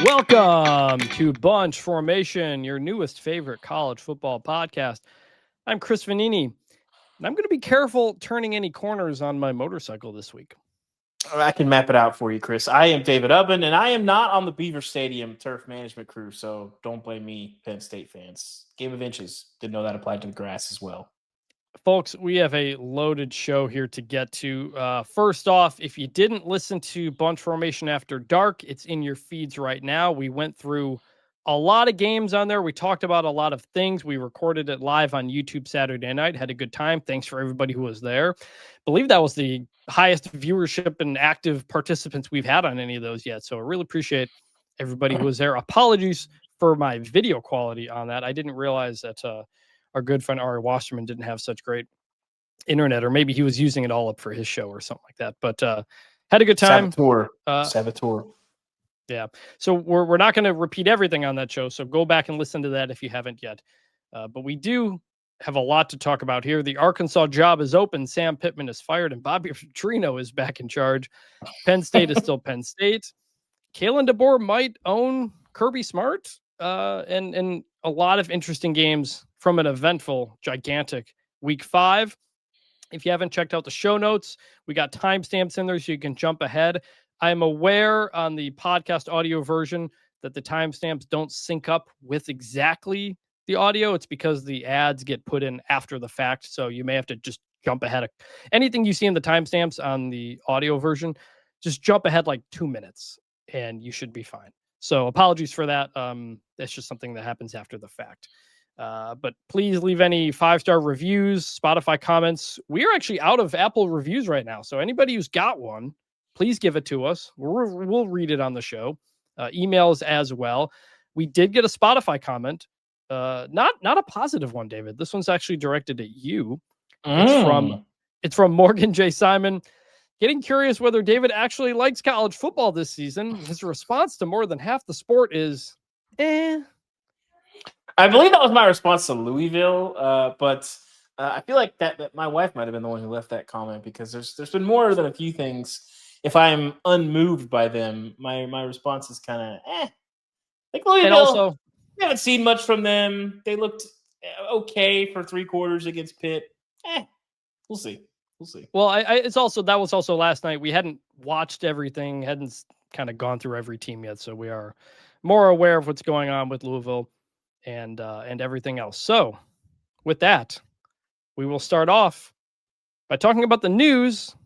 Welcome to Bunch Formation, your newest favorite college football podcast. I'm Chris Vanini, and I'm going to be careful turning any corners on my motorcycle this week. I can map it out for you, Chris. I am David Ubben, and I am not on the Beaver Stadium turf management crew, so don't blame me, Penn State fans. Game of inches. Didn't know that applied to the grass as well. Folks, we have a loaded show here to get to. First off, if you didn't listen to Bunch Formation After Dark, it's in your feeds right now. We went through a lot of games on there. We talked about a lot of things. We recorded it live on YouTube Saturday night. Had a good time. Thanks for everybody who was there. I believe that was the highest viewership and active participants we've had on any of those yet. So I really appreciate everybody who was there. Apologies for my video quality on that. I didn't realize that our good friend Ari Wasserman didn't have such great internet, or maybe he was using it all up for his show or something like that. But had a good time. Saboteur. Yeah. So we're not going to repeat everything on that show. So go back and listen to that if you haven't yet. But we do have a lot to talk about here. The Arkansas job is open. Sam Pittman is fired, and Bobby Petrino is back in charge. Penn State is still Penn State. Kalen DeBoer might own Kirby Smart, and a lot of interesting games from an eventful, gigantic Week 5. If you haven't checked out the show notes, we got timestamps in there so you can jump ahead. I'm aware on the podcast audio version that the timestamps don't sync up with exactly the audio. It's because the ads get put in after the fact, so you may have to just jump ahead. Anything you see in the timestamps on the audio version, just jump ahead like 2 minutes, and you should be fine. So apologies for that. That's just something that happens after the fact. But please leave any 5-star reviews, Spotify comments. We are actually out of Apple reviews right now. So anybody who's got one, please give it to us. We'll read it on the show. Emails as well. We did get a Spotify comment. Not a positive one, David. This one's actually directed at you. It's from Morgan J. Simon. Getting curious whether David actually likes college football this season. His response to more than half the sport is, eh. I believe that was my response to Louisville, but I feel like that my wife might have been the one who left that comment, because there's been more than a few things. If I'm unmoved by them, my response is kind of eh. Like Louisville, and also, we haven't seen much from them. They looked okay for 3 quarters against Pitt. We'll see. Well, that was also last night. We hadn't watched everything, hadn't kind of gone through every team yet, so we are more aware of what's going on with Louisville and everything else. So, with that, we will start off by talking about the news,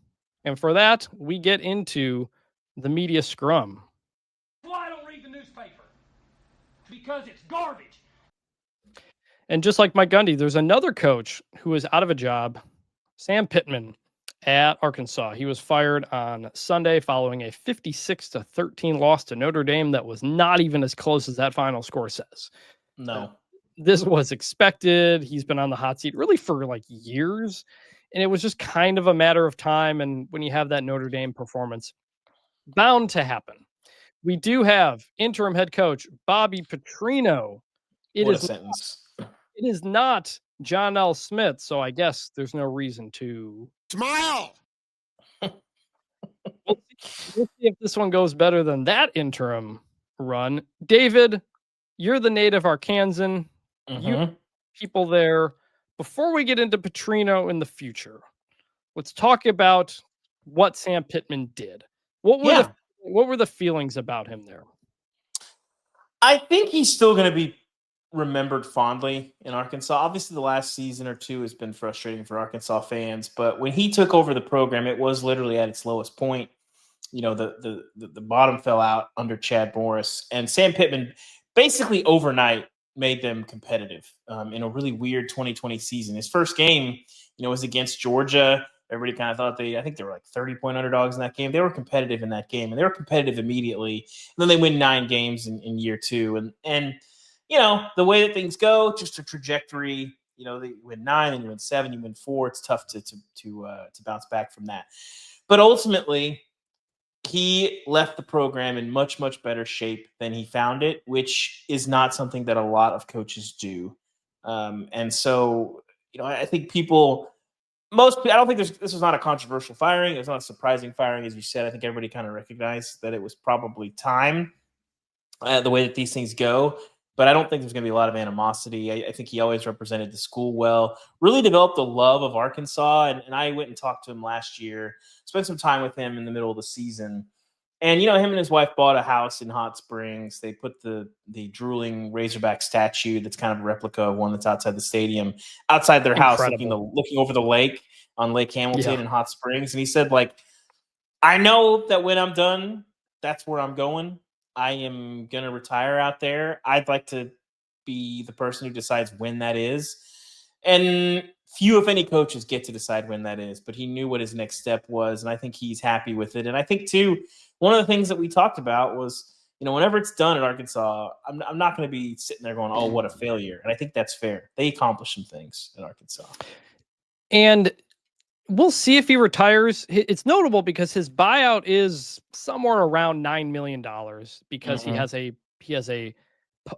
and for that, we get into the media scrum. Well, I don't read the newspaper because it's garbage. And just like Mike Gundy, there's another coach who is out of a job. Sam Pittman at Arkansas. He was fired on Sunday following a 56-13 loss to Notre Dame that was not even as close as that final score says. No. This was expected. He's been on the hot seat really for like years, and it was just kind of a matter of time. And when you have that Notre Dame performance, bound to happen. We do have interim head coach Bobby Petrino. What a sentence. It is not John L. Smith, so I guess there's no reason to smile. We'll see if this one goes better than that interim run. David, you're the native Arkansan. You people there. Before we get into Petrino in the future, let's talk about what Sam Pittman did. What were the feelings about him there? I think he's still going to be remembered fondly in Arkansas. Obviously, the last season or two has been frustrating for Arkansas fans, but when he took over the program, it was literally at its lowest point. You know, the bottom fell out under Chad Morris, and Sam Pittman basically overnight made them competitive in a really weird 2020 season. His first game, was against Georgia. Everybody kind of thought I think they were like 30-point underdogs in that game. They were competitive in that game, and they were competitive immediately. And then they win 9 games in year 2. And the way that things go, just a trajectory, they win 9 and you win 7, you win 4. It's tough to bounce back from that. But ultimately, he left the program in much, much better shape than he found it, which is not something that a lot of coaches do. And so, I think I don't think this was not a controversial firing. It was not a surprising firing, as you said. I think everybody kind of recognized that it was probably time. the way that these things go. But I don't think there's going to be a lot of animosity. I think he always represented the school well, really developed a love of Arkansas. And I went and talked to him last year, spent some time with him in the middle of the season. And, him and his wife bought a house in Hot Springs. They put the drooling Razorback statue that's kind of a replica of one that's outside the stadium, outside their house, looking over the lake on Lake Hamilton in Hot Springs. And he said, I know that when I'm done, that's where I'm going. I am going to retire out there. I'd like to be the person who decides when that is. And few, if any, coaches get to decide when that is. But he knew what his next step was, and I think he's happy with it. And I think, too, one of the things that we talked about was, whenever it's done at Arkansas, I'm not going to be sitting there going, oh, what a failure. And I think that's fair. They accomplished some things at Arkansas. And we'll see if he retires. It's notable because his buyout is somewhere around $9 million because he has a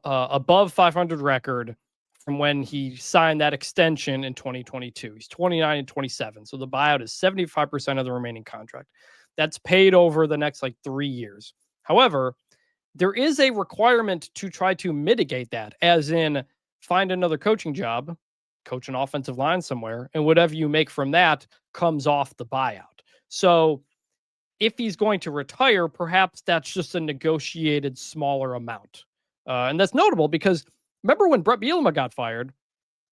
above 500 record from when he signed that extension in 2022. He's 29 and 27. So the buyout is 75% of the remaining contract. That's paid over the next 3 years. However, there is a requirement to try to mitigate that, as in find another coaching job, coach an offensive line somewhere, and whatever you make from that comes off the buyout. So if he's going to retire, perhaps that's just a negotiated smaller amount. And that's notable because remember when Brett Bielema got fired,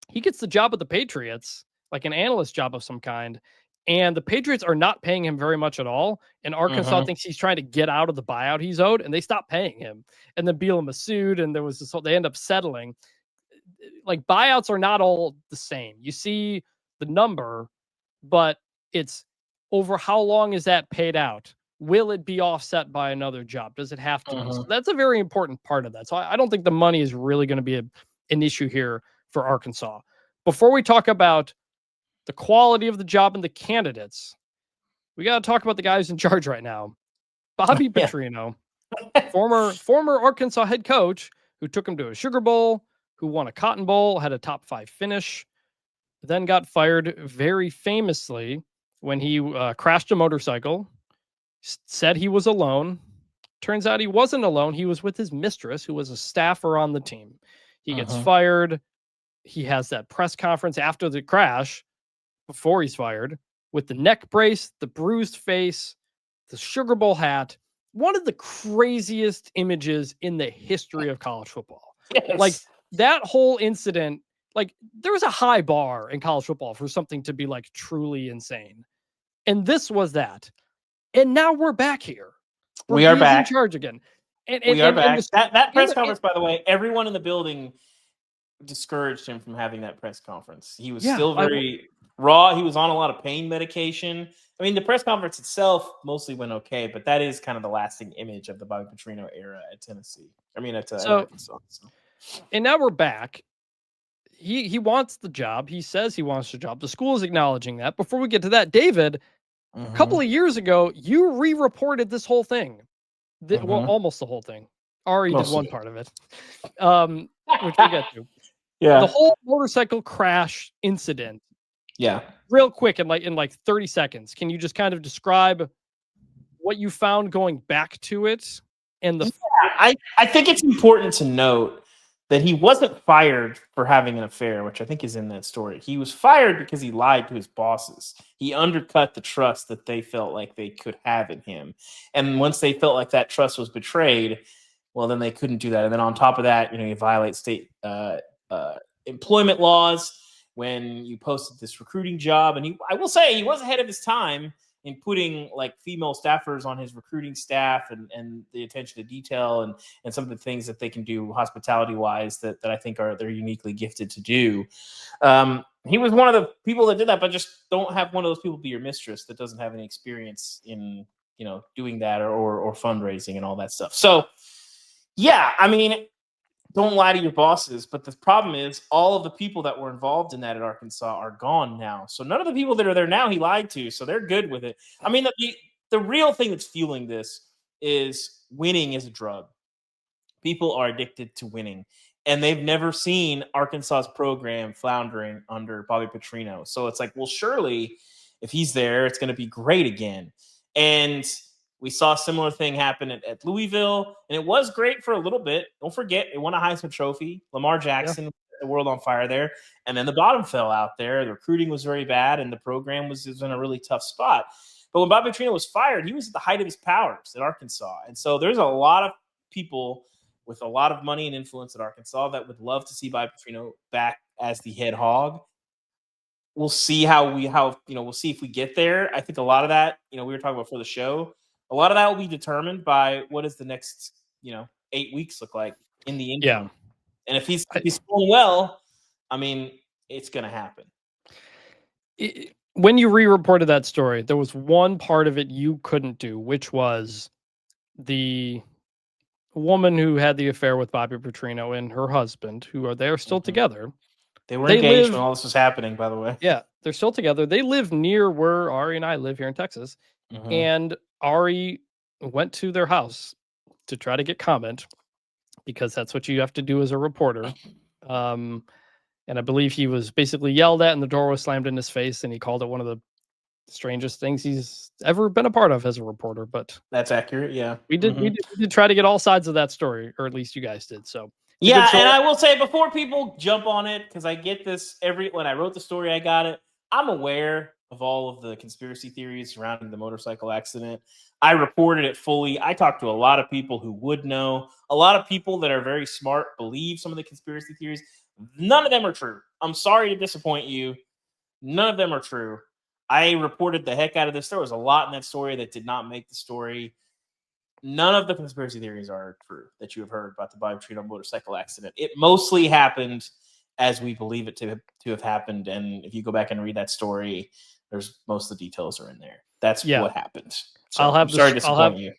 he gets the job at the Patriots, like an analyst job of some kind, and the Patriots are not paying him very much at all. And Arkansas thinks he's trying to get out of the buyout he's owed, and they stopped paying him. And then Bielema sued, and there was this whole, they end up settling. Buyouts are not all the same. You see the number, but it's over how long is that paid out? Will it be offset by another job? Does it have to be? So that's a very important part of that. So I don't think the money is really going to be an issue here for Arkansas. Before we talk about the quality of the job and the candidates, we got to talk about the guys in charge right now. Bobby Petrino, former Arkansas head coach who took him to a Sugar Bowl, who won a Cotton Bowl, had a top 5 finish, then got fired very famously when he crashed a motorcycle, said he was alone. Turns out he wasn't alone. He was with his mistress, who was a staffer on the team. He gets fired. He has that press conference after the crash, before he's fired, with the neck brace, the bruised face, the Sugar Bowl hat. One of the craziest images in the history of college football. Yes. That whole incident, there was a high bar in college football for something to be truly insane. And this was that. And now we're back here. We are back. In charge again. And we are back. That press conference, by the way, everyone in the building discouraged him from having that press conference. He was still very raw. He was on a lot of pain medication. I mean, the press conference itself mostly went okay, but that is kind of the lasting image of the Bobby Petrino era at Tennessee. At Arkansas. And now we're back. He wants the job. He says he wants the job. The school is acknowledging that. Before we get to that, David, a couple of years ago, you re-reported this whole thing. Well, almost the whole thing. Ari did one part of it, which we'll get to. Yeah. The whole motorcycle crash incident. Yeah. Real quick, in 30 seconds, can you just kind of describe what you found going back to it? And I think it's important to note that he wasn't fired for having an affair, which I think is in that story. He was fired because he lied to his bosses. He undercut the trust that they felt like they could have in him. And once they felt like that trust was betrayed, well, then they couldn't do that. And then on top of that, you violate state employment laws when you posted this recruiting job. And I will say he was ahead of his time in putting female staffers on his recruiting staff and the attention to detail and some of the things that they can do hospitality wise that I think they're uniquely gifted to do. He was one of the people that did that, but just don't have one of those people be your mistress that doesn't have any experience in, doing that or fundraising and all that stuff. So yeah, I mean, don't lie to your bosses. But the problem is all of the people that were involved in that at Arkansas are gone now. So none of the people that are there now he lied to. So they're good with it. I mean, the real thing that's fueling this is winning is a drug. People are addicted to winning. And they've never seen Arkansas's program floundering under Bobby Petrino. So it's well, surely if he's there, it's going to be great again. And We saw a similar thing happen at Louisville, and it was great for a little bit. Don't forget, it won a Heisman Trophy. Lamar Jackson, the world on fire there. And then the bottom fell out there. The recruiting was very bad, and the program was in a really tough spot. But when Bobby Petrino was fired, he was at the height of his powers at Arkansas. And so there's a lot of people with a lot of money and influence at Arkansas that would love to see Bobby Petrino back as the head hog. We'll see we'll see if we get there. I think a lot of that, we were talking about for the show, a lot of that will be determined by what does the next, 8 weeks look like in the interim. Yeah. And if he's going well, I mean, it's going to happen. When you re-reported that story, there was one part of it you couldn't do, which was the woman who had the affair with Bobby Petrino and her husband, they're still together. They were engaged when all this was happening, by the way. Yeah, they're still together. They live near where Ari and I live here in Texas. And Ari went to their house to try to get comment because that's what you have to do as a reporter. And I believe he was basically yelled at and the door was slammed in his face, and he called it one of the strangest things he's ever been a part of as a reporter. But that's accurate. Yeah, we did try to get all sides of that story, or at least you guys did. So yeah, and I will say before people jump on it, because I get this when I wrote the story, I got it. I'm aware of all of the conspiracy theories surrounding the motorcycle accident. I reported it fully. I talked to a lot of people who would know. A lot of people that are very smart believe some of the conspiracy theories. None of them are true. I'm sorry to disappoint you. None of them are true. I reported the heck out of this. There was a lot in that story that did not make the story. None of the conspiracy theories are true that you have heard about the Bobby Petrino motorcycle accident. It mostly happened as we believe it to have happened. And if you go back and read that story, there's most of the details are in there. That's what happened. So I'll have sorry to disappoint you.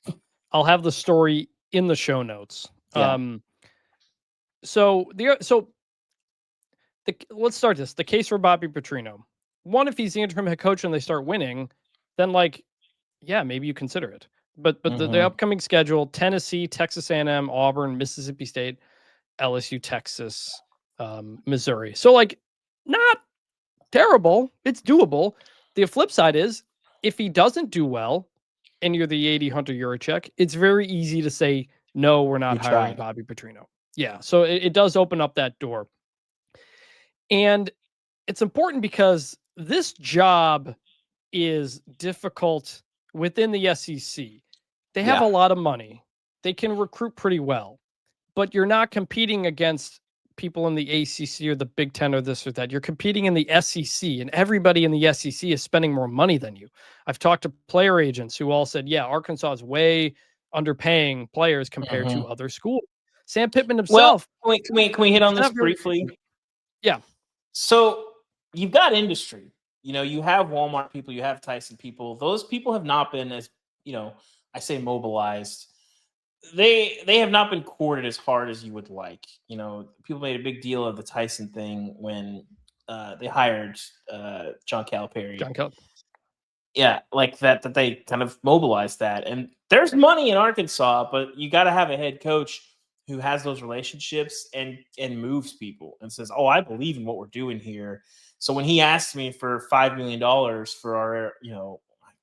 I'll have the story in the show notes. Yeah. Let's start this. The case for Bobby Petrino. One, if he's the interim head coach and they start winning, then maybe you consider it. But the upcoming schedule: Tennessee, Texas A&M, Auburn, Mississippi State, LSU, Texas, Missouri. So not terrible. It's doable. The flip side is if he doesn't do well and you're the 80 Hunter Yurachek, it's very easy to say, no, we're not hiring Bobby Petrino. Yeah. So it does open up that door. And it's important because this job is difficult within the SEC. They have a lot of money. They can recruit pretty well, but you're not competing against people in the ACC or the Big Ten or this or that. You're competing in the SEC, and everybody in the SEC is spending more money than you. I've talked to player agents who all said, Arkansas is way underpaying players compared to other schools. Sam Pittman himself. Well, can we hit on this briefly? Yeah. So you've got industry. You have Walmart people, you have Tyson people. Those people have not been as, I say mobilized. They have not been courted as hard as you would like. People made a big deal of the Tyson thing when they hired John Calipari. Yeah, like that they kind of mobilized that. And there's money in Arkansas, but you got to have a head coach who has those relationships and moves people and says, I believe in what we're doing here. So when he asked me for $5 million for our,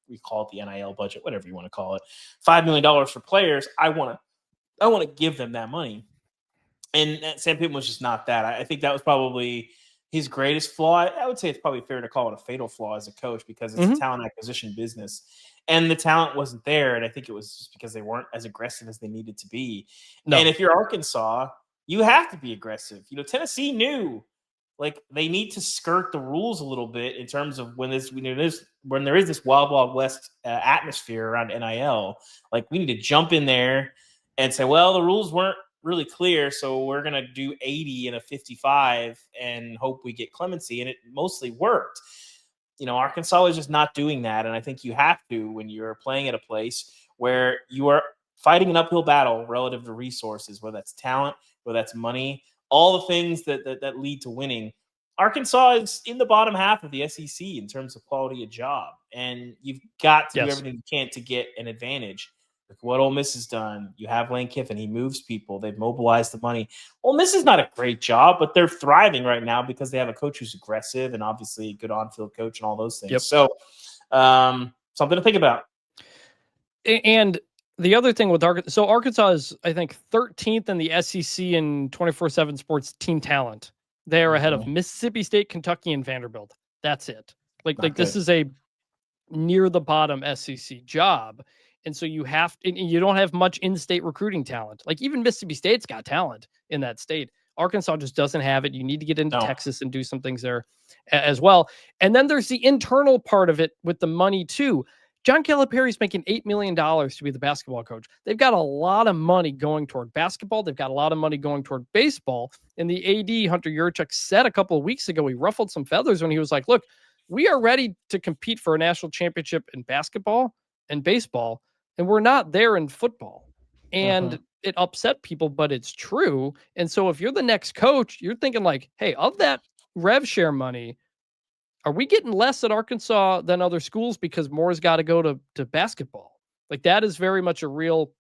we call it the NIL budget, whatever you want to call it, $5 million for players, I want to give them that money. And Sam Pittman was just not that. I think that was probably his greatest flaw. I would say it's probably fair to call it a fatal flaw as a coach because it's a talent acquisition business. And the talent wasn't there. And I think it was just because they weren't as aggressive as they needed to be. No. And if you're Arkansas, you have to be aggressive. Tennessee knew they need to skirt the rules a little bit in terms of when there is this wild west atmosphere around NIL. We need to jump in there and say, well, the rules weren't really clear, so we're going to do 80 and a 55 and hope we get clemency. And it mostly worked. Arkansas is just not doing that. And I think you have to when you're playing at a place where you are fighting an uphill battle relative to resources, whether that's talent, whether that's money, all the things that lead to winning. Arkansas is in the bottom half of the SEC in terms of quality of job. And you've got to do everything you can to get an advantage. Look what Ole Miss has done. You have Lane Kiffin. He moves people. They've mobilized the money. Ole Miss is not a great job, but they're thriving right now because they have a coach who's aggressive and obviously a good on-field coach and all those things. Yep. So something to think about. And the other thing with Arkansas, so Arkansas is, I think, 13th in the SEC in 24/7 sports team talent. They are ahead of Mississippi State, Kentucky, and Vanderbilt. That's it. Like this is a near the bottom SEC job. And so you don't have much in-state recruiting talent. Like even Mississippi State's got talent in that state. Arkansas just doesn't have it. You need to get into Texas and do some things there as well. And then there's the internal part of it with the money too. John Calipari's making $8 million to be the basketball coach. They've got a lot of money going toward basketball. They've got a lot of money going toward baseball. And the AD, Hunter Yurchuk, said a couple of weeks ago, he ruffled some feathers when he was like, look, we are ready to compete for a national championship in basketball and baseball, and we're not there in football. And it upset people, but it's true. And so if you're the next coach, you're thinking like, hey, of that rev share money, are we getting less at Arkansas than other schools because more's got to go to basketball? Like that is very much a real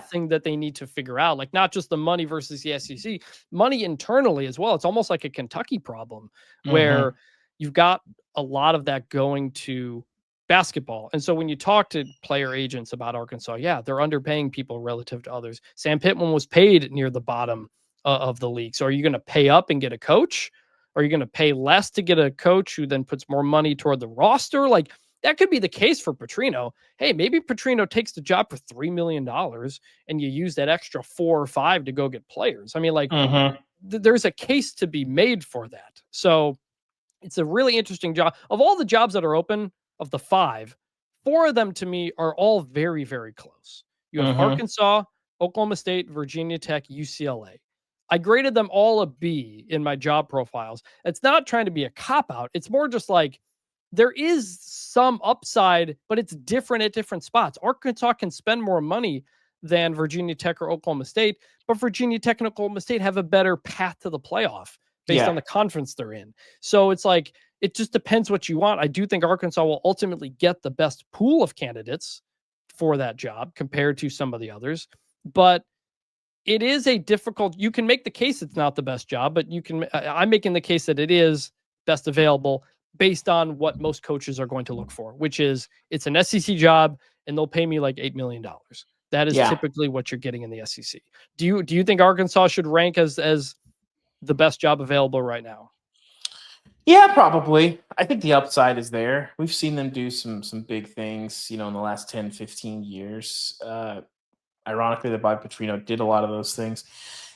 thing that they need to figure out. Like not just the money versus the SEC, money internally as well. It's almost like a Kentucky problem where you've got a lot of that going to basketball. And so when you talk to player agents about Arkansas, they're underpaying people relative to others. Sam Pittman was paid near the bottom of the league. So are you going to pay up and get a coach? Are you going to pay less to get a coach who then puts more money toward the roster? Like that could be the case for Petrino. Hey, maybe Petrino takes the job for $3 million and you use that extra 4 or 5 to go get players. I mean, like there's a case to be made for that. So it's a really interesting job. Of all the jobs that are open, of the 5, 4 of them to me are all very, very close. You have Arkansas, Oklahoma State, Virginia Tech, UCLA. I graded them all a B in my job profiles. It's not trying to be a cop-out. It's more just like there is some upside, but it's different at different spots. Arkansas can spend more money than Virginia Tech or Oklahoma State, but Virginia Tech and Oklahoma State have a better path to the playoff based on the conference they're in. So it's like, it just depends what you want. I do think Arkansas will ultimately get the best pool of candidates for that job compared to some of the others, but it is a difficult, you can make the case it's not the best job, but I'm making the case that it is best available based on what most coaches are going to look for, which is it's an SEC job and they'll pay me like $8 million. That is typically what you're getting in the SEC. Do you think Arkansas should rank as the best job available right now? Yeah, probably. I think the upside is there. We've seen them do some big things, in the last 10, 15 years. Ironically, the Bobby Petrino did a lot of those things.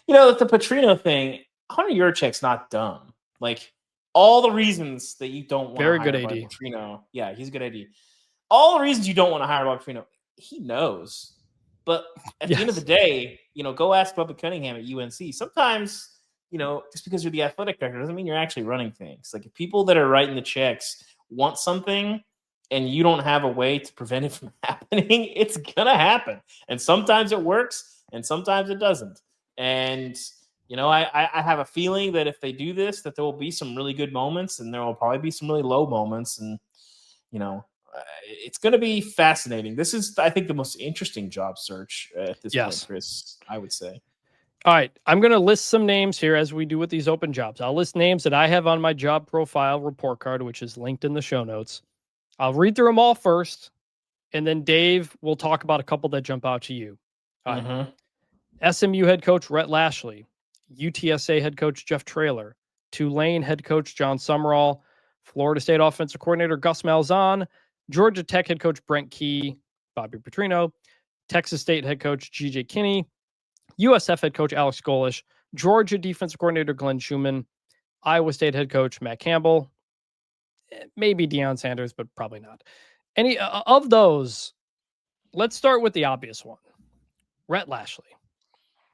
The Petrino thing, Hunter Yurchuk's not dumb. Like, all the reasons that you don't want to hire Bobby Petrino. Yeah, he's a good AD. All the reasons you don't want to hire Bobby Petrino, he knows. But at the end of the day, go ask Bubba Cunningham at UNC. Sometimes, just because you're the athletic director doesn't mean you're actually running things. Like, if people that are writing the checks want something and you don't have a way to prevent it from happening, it's going to happen. And sometimes it works and sometimes it doesn't. And, I have a feeling that if they do this, that there will be some really good moments and there will probably be some really low moments. And, it's going to be fascinating. This is, I think, the most interesting job search at this point, Chris, I would say. All right. I'm going to list some names here as we do with these open jobs. I'll list names that I have on my job profile report card, which is linked in the show notes. I'll read through them all first, and then Dave will talk about a couple that jump out to you. All right. SMU head coach Rhett Lashley, UTSA head coach Jeff Traylor, Tulane head coach John Summerall, Florida State offensive coordinator Gus Malzahn, Georgia Tech head coach Brent Key, Bobby Petrino, Texas State head coach G.J. Kinney, USF head coach Alex Golish, Georgia defensive coordinator Glenn Schumann, Iowa State head coach Matt Campbell, maybe Deion Sanders, but probably not. Any of those, let's start with the obvious one. Rhett Lashley.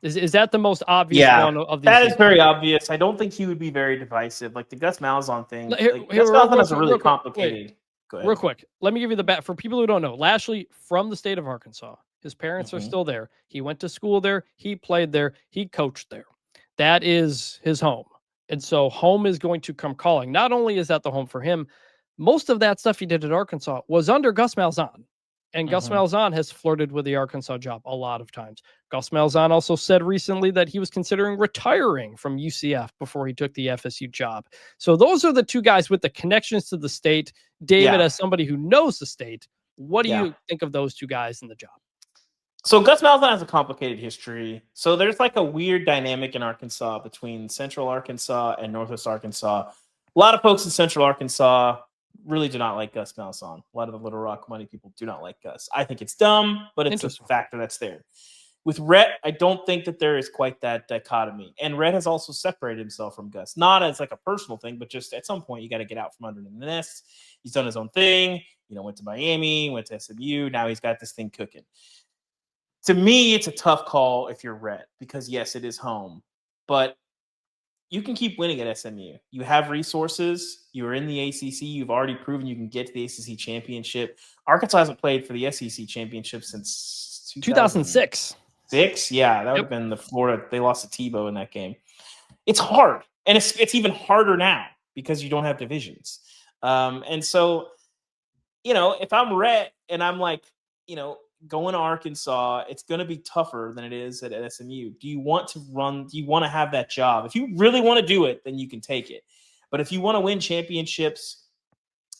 Is that the most obvious one of these? That is very obvious. I don't think he would be very divisive. Like the Gus Malzahn thing. Gus Malzahn is a really complicated. Go ahead. Real quick, let me give you the bat for people who don't know. Lashley from the state of Arkansas. His parents are still there. He went to school there. He played there. He coached there. That is his home. And so home is going to come calling. Not only is that the home for him, most of that stuff he did at Arkansas was under Gus Malzahn. And Gus Malzahn has flirted with the Arkansas job a lot of times. Gus Malzahn also said recently that he was considering retiring from UCF before he took the FSU job. So those are the two guys with the connections to the state. David, as somebody who knows the state, What do Yeah. you think of those two guys in the job? So Gus Malzahn has a complicated history. So there's like a weird dynamic in Arkansas between Central Arkansas and Northwest Arkansas. A lot of folks in Central Arkansas really do not like Gus Malzahn. A lot of the Little Rock money people do not like Gus. I think it's dumb, but it's a factor that's there. With Rhett, I don't think that there is quite that dichotomy. And Rhett has also separated himself from Gus, not as like a personal thing, but just at some point you got to get out from under the nest. He's done his own thing. Went to Miami, went to SMU. Now he's got this thing cooking. To me, it's a tough call if you're Rhett because, yes, it is home. But you can keep winning at SMU. You have resources. You're in the ACC. You've already proven you can get to the ACC championship. Arkansas hasn't played for the SEC championship since 2006. Yeah, that would have been the Florida. They lost to Tebow in that game. It's hard. And it's even harder now because you don't have divisions. And so, if I'm Rhett and I'm like, going to Arkansas, it's going to be tougher than it is at SMU. Do you want to run? Do you want to have that job? If you really want to do it, then you can take it. But if you want to win championships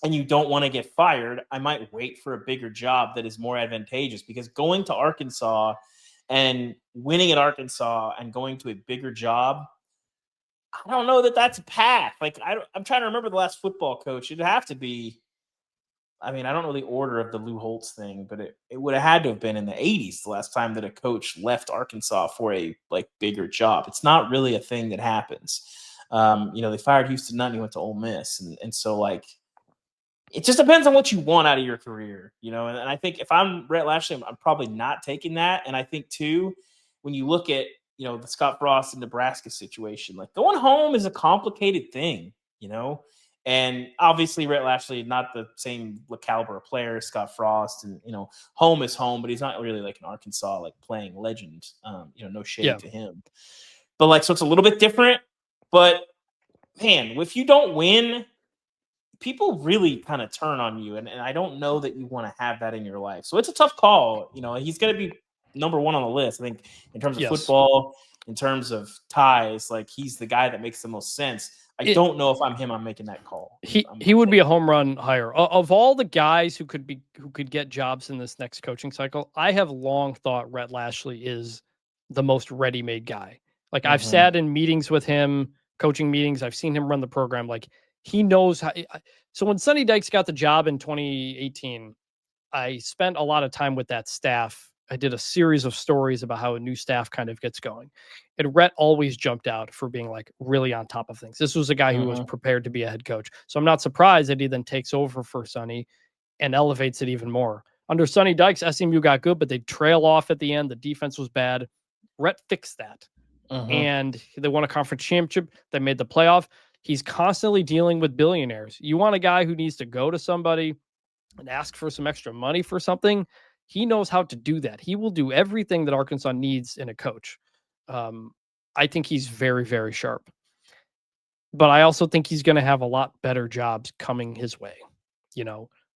and you don't want to get fired, I might wait for a bigger job that is more advantageous because going to Arkansas and winning at Arkansas and going to a bigger job, I don't know that that's a path. Like I'm trying to remember the last football coach. It'd have to be, I don't know the order of the Lou Holtz thing, but it would have had to have been in the 80s the last time that a coach left Arkansas for a bigger job. It's not really a thing that happens. They fired Houston Nutt and he went to Ole Miss. And so it just depends on what you want out of your career, and I think if I'm Rhett Lashley, I'm probably not taking that. And I think too, when you look at, the Scott Frost and Nebraska situation, going home is a complicated thing, And obviously, Rhett Lashley, not the same caliber of player as Scott Frost, and home is home, but he's not really like an Arkansas playing legend. No shade to him, but so it's a little bit different. But man, if you don't win, people really kind of turn on you, and I don't know that you want to have that in your life. So it's a tough call. He's going to be number one on the list. I think in terms of football, in terms of ties, he's the guy that makes the most sense. I don't know if I'm him. I'm making that call. He would be a home run hire. Of all the guys who could get jobs in this next coaching cycle, I have long thought Rhett Lashley is the most ready-made guy. I've sat in meetings with him, coaching meetings. I've seen him run the program. He knows how. So when Sonny Dykes got the job in 2018, I spent a lot of time with that staff. I did a series of stories about how a new staff kind of gets going. And Rhett always jumped out for being really on top of things. This was a guy who was prepared to be a head coach. So I'm not surprised that he then takes over for Sonny and elevates it even more. Under Sonny Dykes, SMU got good, but they trail off at the end. The defense was bad. Rhett fixed that. And they won a conference championship. They made the playoff. He's constantly dealing with billionaires. You want a guy who needs to go to somebody and ask for some extra money for something. He knows how to do that. He will do everything that Arkansas needs in a coach. I think he's very, very sharp. But I also think he's going to have a lot better jobs coming his way.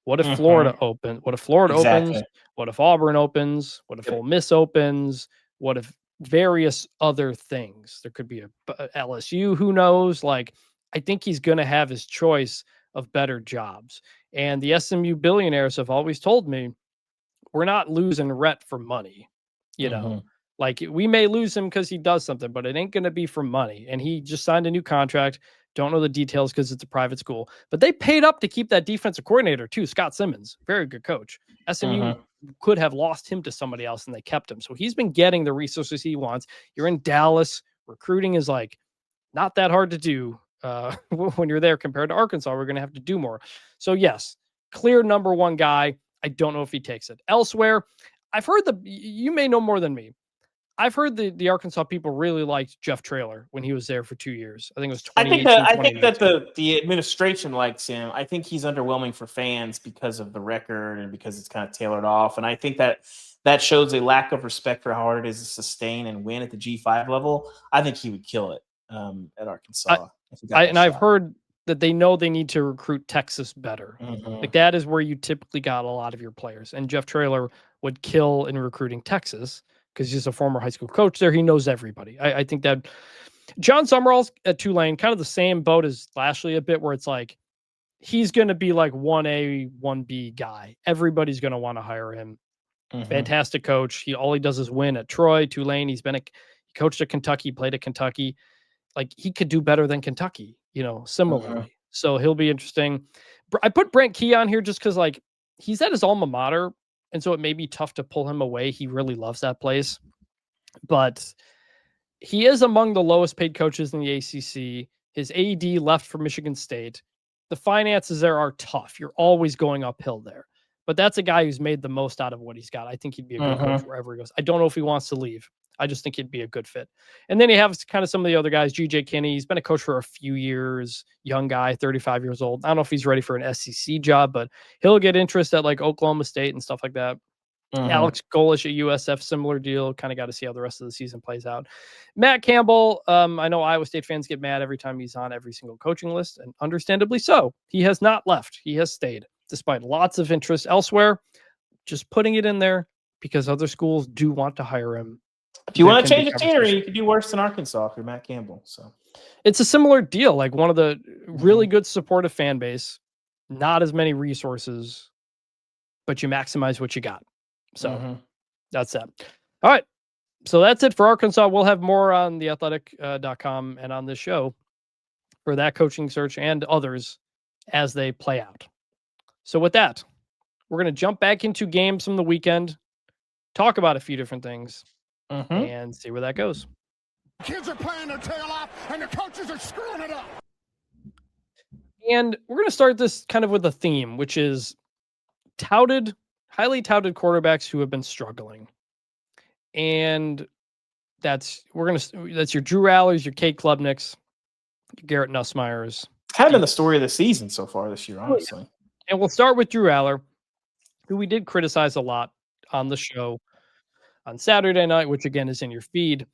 What if Florida opens? What if Florida opens? What if Auburn opens? What if Ole Miss opens? What if various other things? There could be a LSU, who knows? I think he's going to have his choice of better jobs. And the SMU billionaires have always told me, we're not losing Rhett for money. We may lose him because he does something, but it ain't going to be for money. And he just signed a new contract. Don't know the details because it's a private school, but they paid up to keep that defensive coordinator too. Scott Simmons, very good coach. SMU could have lost him to somebody else and they kept him. So he's been getting the resources he wants. You're in Dallas. Recruiting is not that hard to do when you're there compared to Arkansas. We're going to have to do more. So yes, clear number one guy. I don't know if he takes it. Elsewhere, I've heard you may know more than me. I've heard the Arkansas people really liked Jeff Traylor when he was there for 2 years. I think it was 2018. I think that the administration likes him. I think he's underwhelming for fans because of the record and because it's kind of tailored off. And I think that shows a lack of respect for how hard it is to sustain and win at the G5 level. I think he would kill it at Arkansas. I've heard that they know they need to recruit Texas better. That is where you typically got a lot of your players. And Jeff Traylor would kill in recruiting Texas because he's a former high school coach there. He knows everybody. I think that John Summerall's at Tulane, kind of the same boat as Lashley a bit, where it's he's going to be like 1A, 1B guy. Everybody's going to want to hire him. Fantastic coach. All he does is win at Troy, Tulane. He coached at Kentucky, played at Kentucky. Like, he could do better than Kentucky, similarly. So he'll be interesting. I put Brent Key on here just because, like, he's at his alma mater, and so it may be tough to pull him away. He really loves that place. But he is among the lowest paid coaches in the ACC. His AD left for Michigan State. The finances there are tough. You're always going uphill there. But that's a guy who's made the most out of what he's got. I think he'd be a good coach wherever he goes. I don't know if he wants to leave. I just think he'd be a good fit. And then you have kind of some of the other guys. GJ Kinney, he's been a coach for a few years. Young guy, 35 years old. I don't know if he's ready for an SEC job, but he'll get interest at like Oklahoma State and stuff like that. Alex Golish at USF, similar deal. Kind of got to see how the rest of the season plays out. Matt Campbell, I know Iowa State fans get mad every time he's on every single coaching list, and understandably so. He has not left. He has stayed, despite lots of interest elsewhere. Just putting it in there because other schools do want to hire him. If you want to change the scenery, you could do worse than Arkansas if you're Matt Campbell. So it's a similar deal. Like, one of the really good supportive fan base, not as many resources, but you maximize what you got. So that's that. All right. So that's it for Arkansas. We'll have more on theathletic.com and on this show for that coaching search and others as they play out. So with that, we're going to jump back into games from the weekend, talk about a few different things, and see where that goes. Kids are playing their tail off, and the coaches are screwing it up. And we're going to start this kind of with a theme, which is highly touted quarterbacks who have been struggling. And that's your Drew Allars, your Cade Klubniks, your Garrett Nussmeiers. Kind of been the story of the season so far this year, honestly. And we'll start with Drew Allar, who we did criticize a lot on the show on Saturday night, which again is in your feed.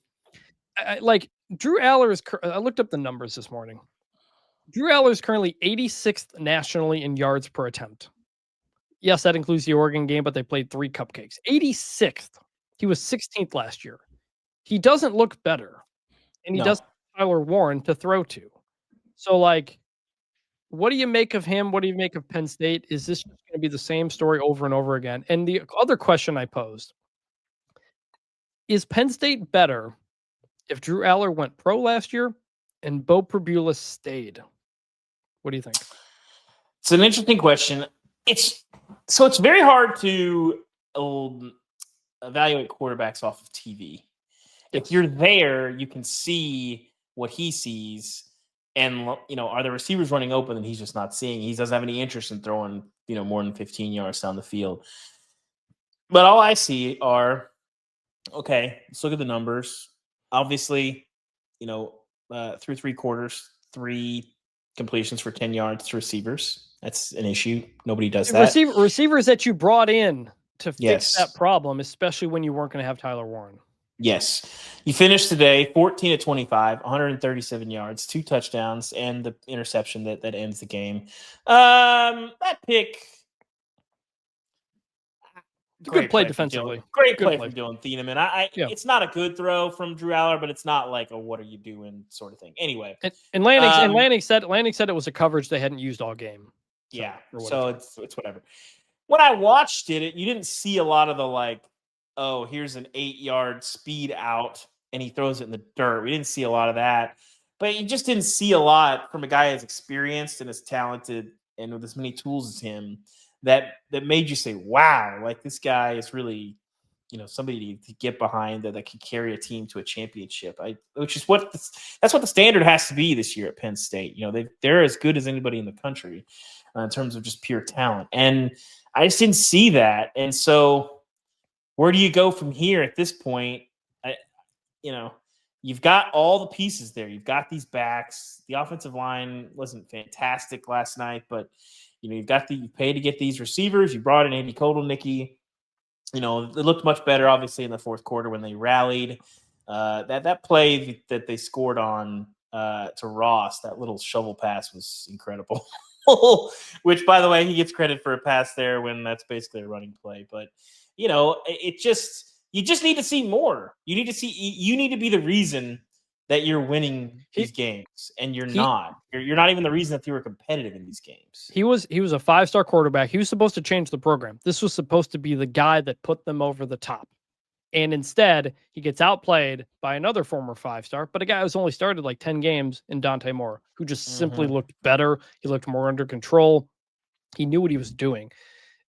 Drew Allar I looked up the numbers this morning. Drew Allar is currently 86th nationally in yards per attempt. Yes, that includes the Oregon game, but they played 3 cupcakes. 86th. He was 16th last year. He doesn't look better. And he doesn't have Tyler Warren to throw to. So, like, what do you make of him? What do you make of Penn State? Is this going to be the same story over and over again? And the other question I posed, is Penn State better if Drew Allar went pro last year and Bo Pribula stayed? What do you think? It's an interesting question. It's very hard to evaluate quarterbacks off of TV. If you're there, you can see what he sees, and are the receivers running open and he's just not seeing? He doesn't have any interest in throwing more than 15 yards down the field. But all I see are, okay, let's look at the numbers. Obviously, through 3 quarters, 3 completions for 10 yards to receivers. That's an issue. Nobody does that. Receivers that you brought in to fix that problem, especially when you weren't going to have Tyler Warren. Yes. You finished today 14 of 25, 137 yards, 2 touchdowns, and the interception that ends the game. That pick. Good play defensively. Great play from Dylan Thieneman. It's not a good throw from Drew Allar, but it's not like a what are you doing sort of thing. Anyway. And Lanning said it was a coverage they hadn't used all game. So it's whatever. When I watched it, you didn't see a lot of the here's an 8-yard speed out and he throws it in the dirt. We didn't see a lot of that. But you just didn't see a lot from a guy as experienced and as talented and with as many tools as him that made you say, wow, like this guy is really, somebody to get behind that can carry a team to a championship. That's what the standard has to be this year at Penn State. They're as good as anybody in the country in terms of just pure talent. And I just didn't see that. And so where do you go from here at this point? You've got all the pieces there. You've got these backs. The offensive line wasn't fantastic last night, but you paid to get these receivers. You brought in Andy Kotelnicki. It looked much better, obviously, in the fourth quarter when they rallied. That play that they scored on to Ross, that little shovel pass was incredible. Which, by the way, he gets credit for a pass there when that's basically a running play. But you just need to see more. You need to be the reason that you're winning these games, and you're not. You're not even the reason that you were competitive in these games. He was a 5-star quarterback. He was supposed to change the program. This was supposed to be the guy that put them over the top. And instead, he gets outplayed by another former 5-star, but a guy who's only started like 10 games in Dante Moore, who just simply looked better. He looked more under control. He knew what he was doing.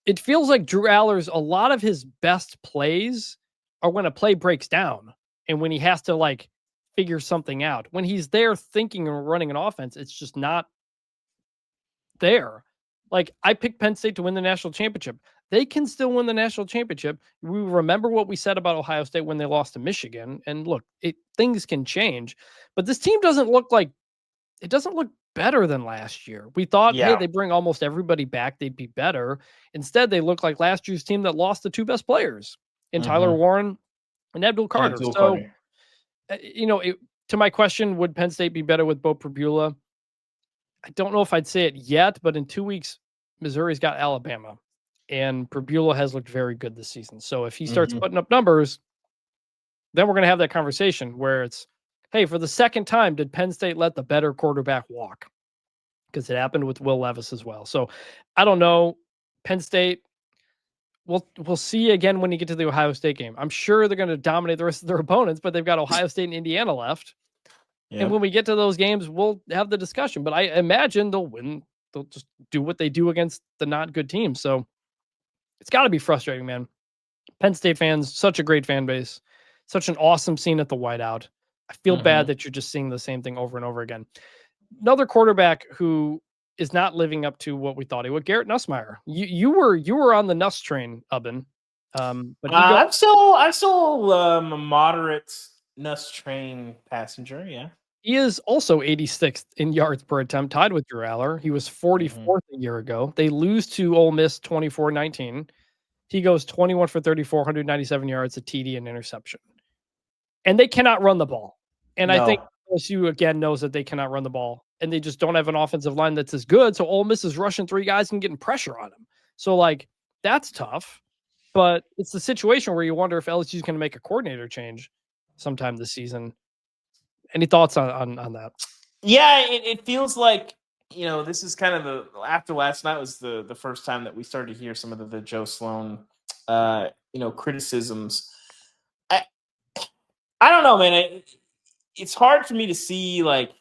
It feels like Drew Allar's, a lot of his best plays are when a play breaks down and when he has to like figure something out. When he's there thinking and running an offense, it's just not there. Like, I picked Penn State to win the national championship. They can still win the national championship. We remember what we said about Ohio State when they lost to Michigan. And look, things can change, but this team doesn't look better than last year. We thought, hey, they bring almost everybody back, they'd be better. Instead, they look like last year's team that lost the two best players in Tyler Warren and Abdul Carter. To my question, would Penn State be better with Bo Pribula? I don't know if I'd say it yet, but in 2 weeks, Missouri's got Alabama, and Pribula has looked very good this season. So if he starts putting up numbers, then we're going to have that conversation where it's, hey, for the second time, did Penn State let the better quarterback walk? Because it happened with Will Levis as well. So I don't know. Penn State, we'll see again when you get to the Ohio State game. I'm sure they're going to dominate the rest of their opponents, but they've got Ohio State and Indiana left. Yep. And when we get to those games, we'll have the discussion. But I imagine they'll win. They'll just do what they do against the not good teams. So it's got to be frustrating, man. Penn State fans, such a great fan base, such an awesome scene at the whiteout. I feel bad that you're just seeing the same thing over and over again. Another quarterback who is not living up to what we thought he would, Garrett Nussmeier. You were on the Nuss train, Ubben. But I'm still a moderate Nuss train passenger. Yeah, he is also 86th in yards per attempt, tied with Drew Allar. He was 44th a year ago. They lose to Ole Miss 24-19. He goes 21 for 34, 197 yards, a TD, and interception. And they cannot run the ball. And I think LSU again knows that they cannot run the ball, and they just don't have an offensive line that's as good. So Ole Miss is rushing three guys and getting pressure on him. So like, that's tough, but it's the situation where you wonder if LSU is going to make a coordinator change sometime this season. Any thoughts on that? Yeah, it feels like, this is kind of after last night was the first time that we started to hear some of the Joe Sloan, criticisms. I don't know, man. It's hard for me to see, like,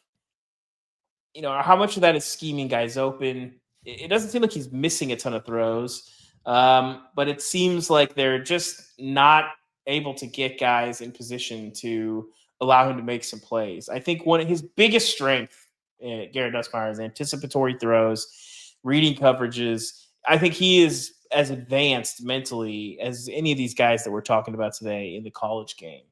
how much of that is scheming guys open. It doesn't seem like he's missing a ton of throws, but it seems like they're just not able to get guys in position to allow him to make some plays. I think one of his biggest strengths, Garrett Nussmeier, is anticipatory throws, reading coverages. I think he is as advanced mentally as any of these guys that we're talking about today in the college game.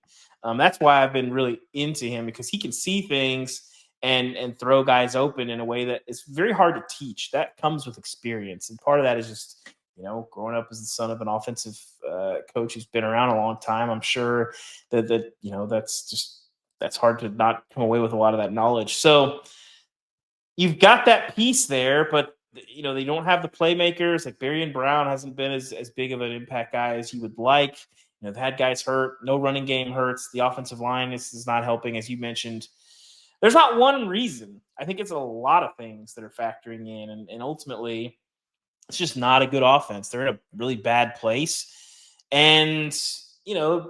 That's why I've been really into him, because he can see things and throw guys open in a way that is very hard to teach. That comes with experience. And part of that is just, growing up as the son of an offensive coach who's been around a long time. I'm sure that that's hard to not come away with a lot of that knowledge. So you've got that piece there, but they don't have the playmakers. Like Berrien Brown hasn't been as big of an impact guy as you would like. They've had guys hurt. No running game hurts. The offensive line is not helping, as you mentioned. There's not one reason. I think it's a lot of things that are factoring in, and ultimately, it's just not a good offense. They're in a really bad place. And,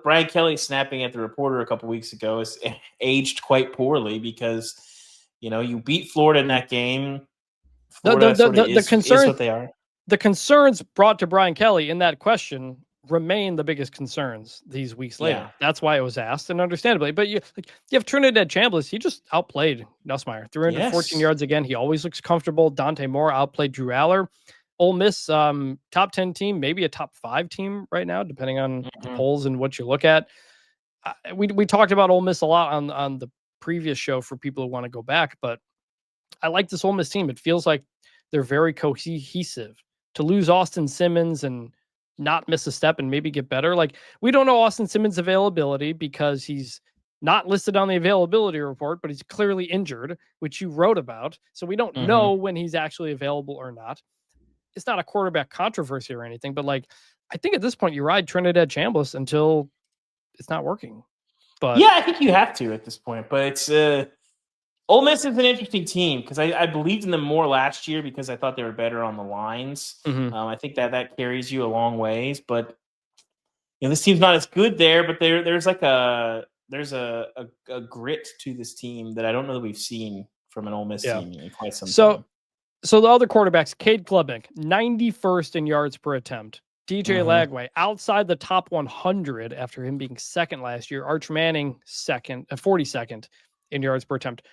Brian Kelly snapping at the reporter a couple weeks ago has aged quite poorly because, you beat Florida in that game. The concern is what they are. The concerns brought to Brian Kelly in that question remain the biggest concerns these weeks later. Yeah. That's why it was asked, and understandably. But you have Trinidad Chambliss. He just outplayed Nussmeier. 314 yards again. He always looks comfortable. Dante Moore outplayed Drew Allar. Ole Miss, top 10 team, maybe a top 5 team right now, depending on the polls and what you look at. We talked about Ole Miss a lot on the previous show for people who want to go back, but I like this Ole Miss team. It feels like they're very cohesive. To lose Austin Simmons and not miss a step and maybe get better. Like, we don't know Austin Simmons' availability because he's not listed on the availability report, but he's clearly injured, which you wrote about. So we don't know when he's actually available or not. It's not a quarterback controversy or anything, but like, I think at this point you ride Trinidad Chambliss until it's not working. But yeah, I think you have to at this point. But it's Ole Miss is an interesting team because I believed in them more last year because I thought they were better on the lines. I think that carries you a long ways. But this team's not as good there. But there's like a grit to this team that I don't know that we've seen from an Ole Miss team in quite some time. So the other quarterbacks, Cade Klubnik, 91st in yards per attempt. DJ Lagway, outside the top 100 after him being second last year. Arch Manning, 42nd in yards per attempt.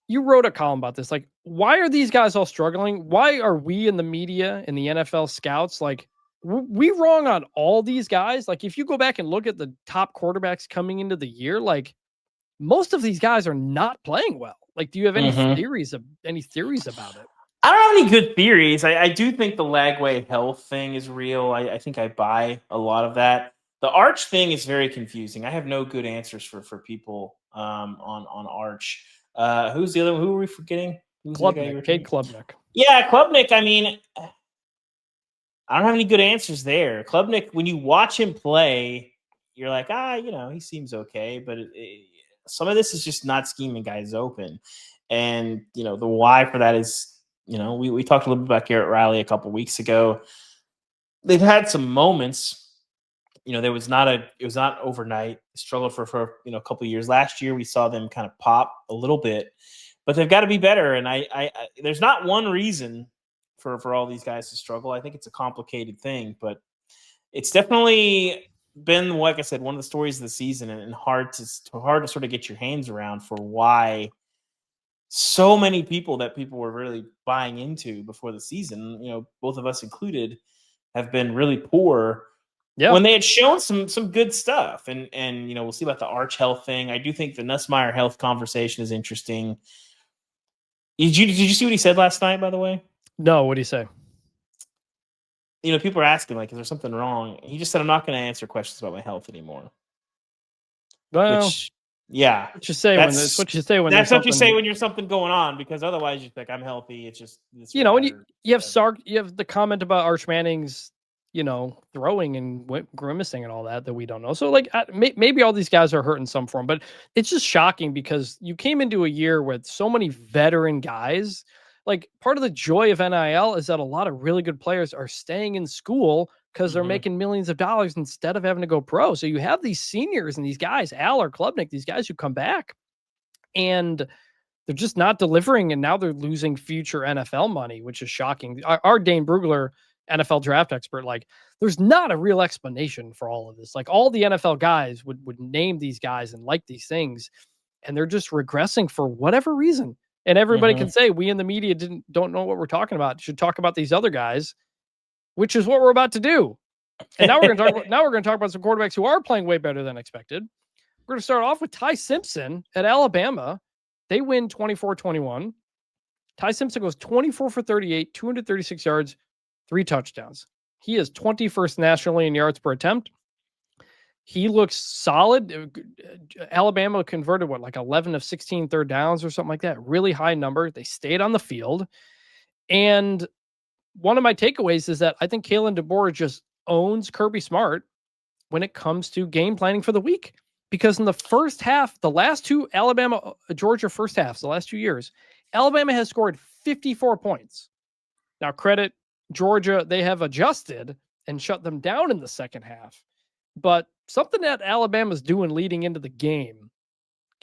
You wrote a column about this. Like, why are these guys all struggling? Why are we in the media and the NFL scouts, like, we wrong on all these guys? Like, if you go back and look at the top quarterbacks coming into the year, like, most of these guys are not playing well. Like, do you have any theories about it? I don't have any good theories. I do think the Lagway health thing is real. I think I buy a lot of that. The Arch thing is very confusing. I have no good answers for people on Arch. Who's the other one? Who are we forgetting? Klubnik, Cade Klubnik. Yeah, Klubnik. I mean, I don't have any good answers there. Klubnik, when you watch him play, you're like, he seems okay, but some of this is just not scheming guys open. And, the why for that is, we talked a little bit about Garrett Riley a couple weeks ago. They've had some moments. It was not overnight. They struggled for a couple of years. Last year, we saw them kind of pop a little bit, but they've got to be better. And I there's not one reason for all these guys to struggle. I think it's a complicated thing, but it's definitely been, like I said, one of the stories of the season, and hard to sort of get your hands around for why so many people were really buying into before the season, both of us included, have been really poor. Yeah. When they had shown some good stuff, and we'll see about the Arch health thing. I do think the Nussmeier health conversation is interesting. Did you see what he said last night, by the way? No, what did he say? People are asking, like, is there something wrong? He just said, I'm not going to answer questions about my health anymore. Well, what you say when that's what you say when you're something going on, because otherwise you're like, I'm healthy. It's just when you have the comment about Arch Manning's throwing and grimacing and all that we don't know. So like maybe all these guys are hurt in some form, but it's just shocking because you came into a year with so many veteran guys. Like, part of the joy of NIL is that a lot of really good players are staying in school because they're making millions of dollars instead of having to go pro. So you have these seniors and these guys, Allar, Klubnik, these guys who come back and they're just not delivering. And now they're losing future NFL money, which is shocking. Our Dane Brugler, NFL draft expert, like, there's not a real explanation for all of this. Like, all the NFL guys would name these guys and like these things, and they're just regressing for whatever reason. And everybody can say we in the media don't know what we're talking about. Should talk about these other guys, which is what we're about to do. And now we're going to talk about some quarterbacks who are playing way better than expected. We're going to start off with Ty Simpson at Alabama. They win 24-21. Ty Simpson goes 24 for 38, 236 yards, 3 touchdowns. He is 21st nationally in yards per attempt. He looks solid. Alabama converted, like 11 of 16 third downs or something like that. Really high number. They stayed on the field. And one of my takeaways is that I think Kalen DeBoer just owns Kirby Smart when it comes to game planning for the week. Because in the first half, the last two Alabama-Georgia first halves, the last 2 years, Alabama has scored 54 points. Now, credit Georgia, they have adjusted and shut them down in the second half. But something that Alabama's doing leading into the game,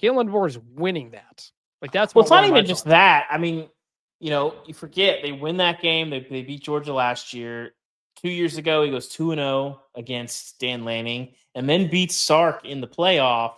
Kalen DeBoer is winning that. Like, that's it's not even just that. I mean, you forget they win that game. They beat Georgia last year. 2 years ago, he goes 2-0 against Dan Lanning, and then beats Sark in the playoff.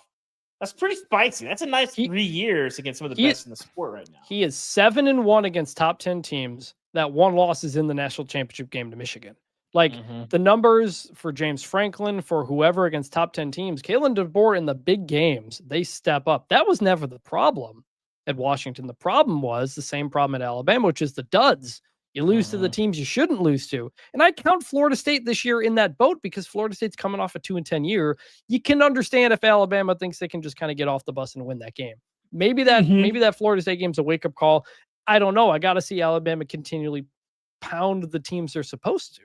That's pretty spicy. That's a nice 3 years against some of the best in the sport right now. He is 7-1 against top 10 teams. That one loss is in the national championship game to Michigan. Like, the numbers for James Franklin, for whoever against top 10 teams, Kalen DeBoer in the big games, they step up. That was never the problem at Washington. The problem was the same problem at Alabama, which is the duds. You lose to the teams you shouldn't lose to. And I count Florida State this year in that boat because Florida State's coming off a 2-10 year. You can understand if Alabama thinks they can just kind of get off the bus and win that game. Maybe that Florida State game's a wake-up call. I don't know. I got to see Alabama continually pound the teams they're supposed to.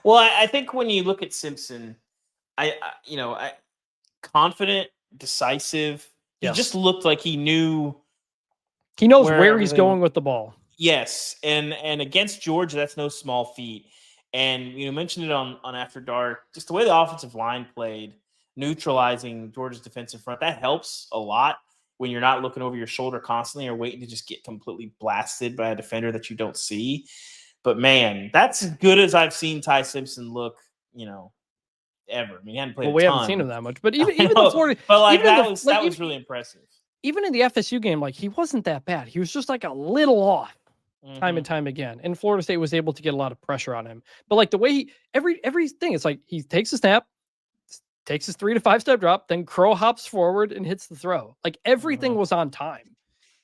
Well, I think when you look at Simpson, confident, decisive. He Yes. just looked like he knew. He knows where he's going with the ball. Yes, and against Georgia, that's no small feat. And mentioned it on After Dark. Just the way the offensive line played, neutralizing Georgia's defensive front, that helps a lot when you're not looking over your shoulder constantly or waiting to just get completely blasted by a defender that you don't see. But man, that's as good as I've seen Ty Simpson look, ever. I mean, he hadn't played. Well, we haven't seen him that much, but even the Florida, but like that was really impressive. Even in the FSU game, like he wasn't that bad. He was just like a little off time and time again. And Florida State was able to get a lot of pressure on him. But like the way everything, it's like he takes a snap, takes his 3 to 5 step drop, then crow hops forward and hits the throw. Like everything was on time.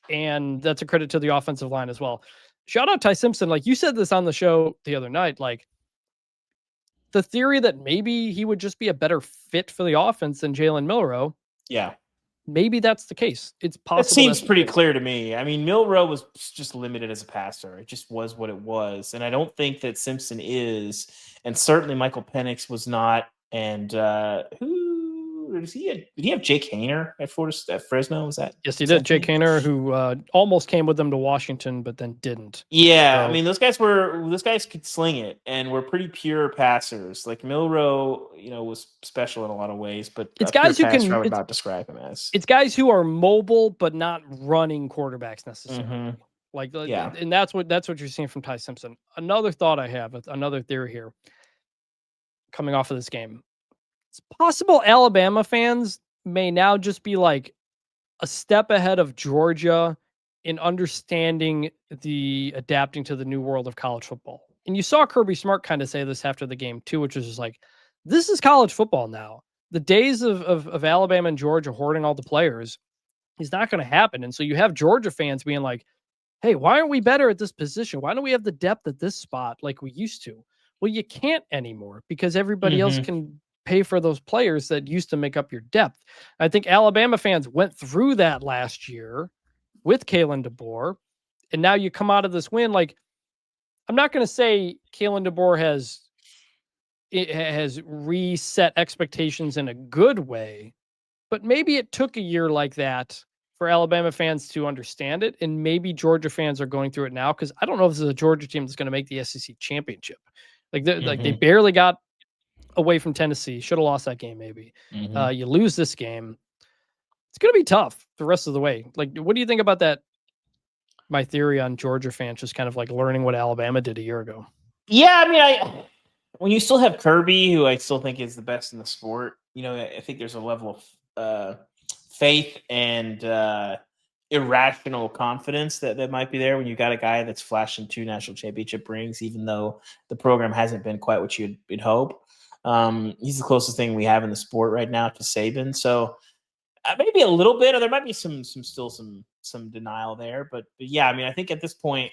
And that's a credit to the offensive line as well. Shout out Ty Simpson. Like you said this on the show the other night, like the theory that maybe he would just be a better fit for the offense than Jalen Milroe. Yeah. Maybe that's the case. It's possible. That seems pretty clear to me. I mean, Milroe was just limited as a passer. It just was what it was. And I don't think that Simpson is. And certainly Michael Penix was not. And did he have Jake Haener at Fresno? Was that? Yes, he did. Jake Haener, who almost came with them to Washington, but then didn't. Yeah, so, I mean, those guys could sling it and were pretty pure passers. Like Milroe, was special in a lot of ways, but it's guys who can. I would not describe him as. It's guys who are mobile but not running quarterbacks necessarily. Yeah, and that's what you're seeing from Ty Simpson. Another thought I have, another theory here, coming off of this game. It's possible Alabama fans may now just be like a step ahead of Georgia in understanding the adapting to the new world of college football. And you saw Kirby Smart kind of say this after the game too, which was just like, this is college football now. The days of Alabama and Georgia hoarding all the players is not going to happen. And so you have Georgia fans being like, hey, why aren't we better at this position? Why don't we have the depth at this spot like we used to? Well, you can't anymore because everybody else can pay for those players that used to make up your depth. I think Alabama fans went through that last year with Kalen DeBoer, and now you come out of this win. Like, I'm not going to say Kalen DeBoer has reset expectations in a good way, but maybe it took a year like that for Alabama fans to understand it, and maybe Georgia fans are going through it now because I don't know if this is a Georgia team that's going to make the SEC championship. Like they barely got away from Tennessee. Should have lost that game, maybe. You lose this game. It's going to be tough the rest of the way. Like, what do you think about that? My theory on Georgia fans just kind of like learning what Alabama did a year ago. Yeah, I mean, when you still have Kirby, who I still think is the best in the sport, I think there's a level of faith and irrational confidence that might be there when you got a guy that's flashing 2 national championship rings, even though the program hasn't been quite what you'd hope. He's the closest thing we have in the sport right now to Saban. So maybe a little bit, or there might be some denial there. But yeah, I mean, I think at this point,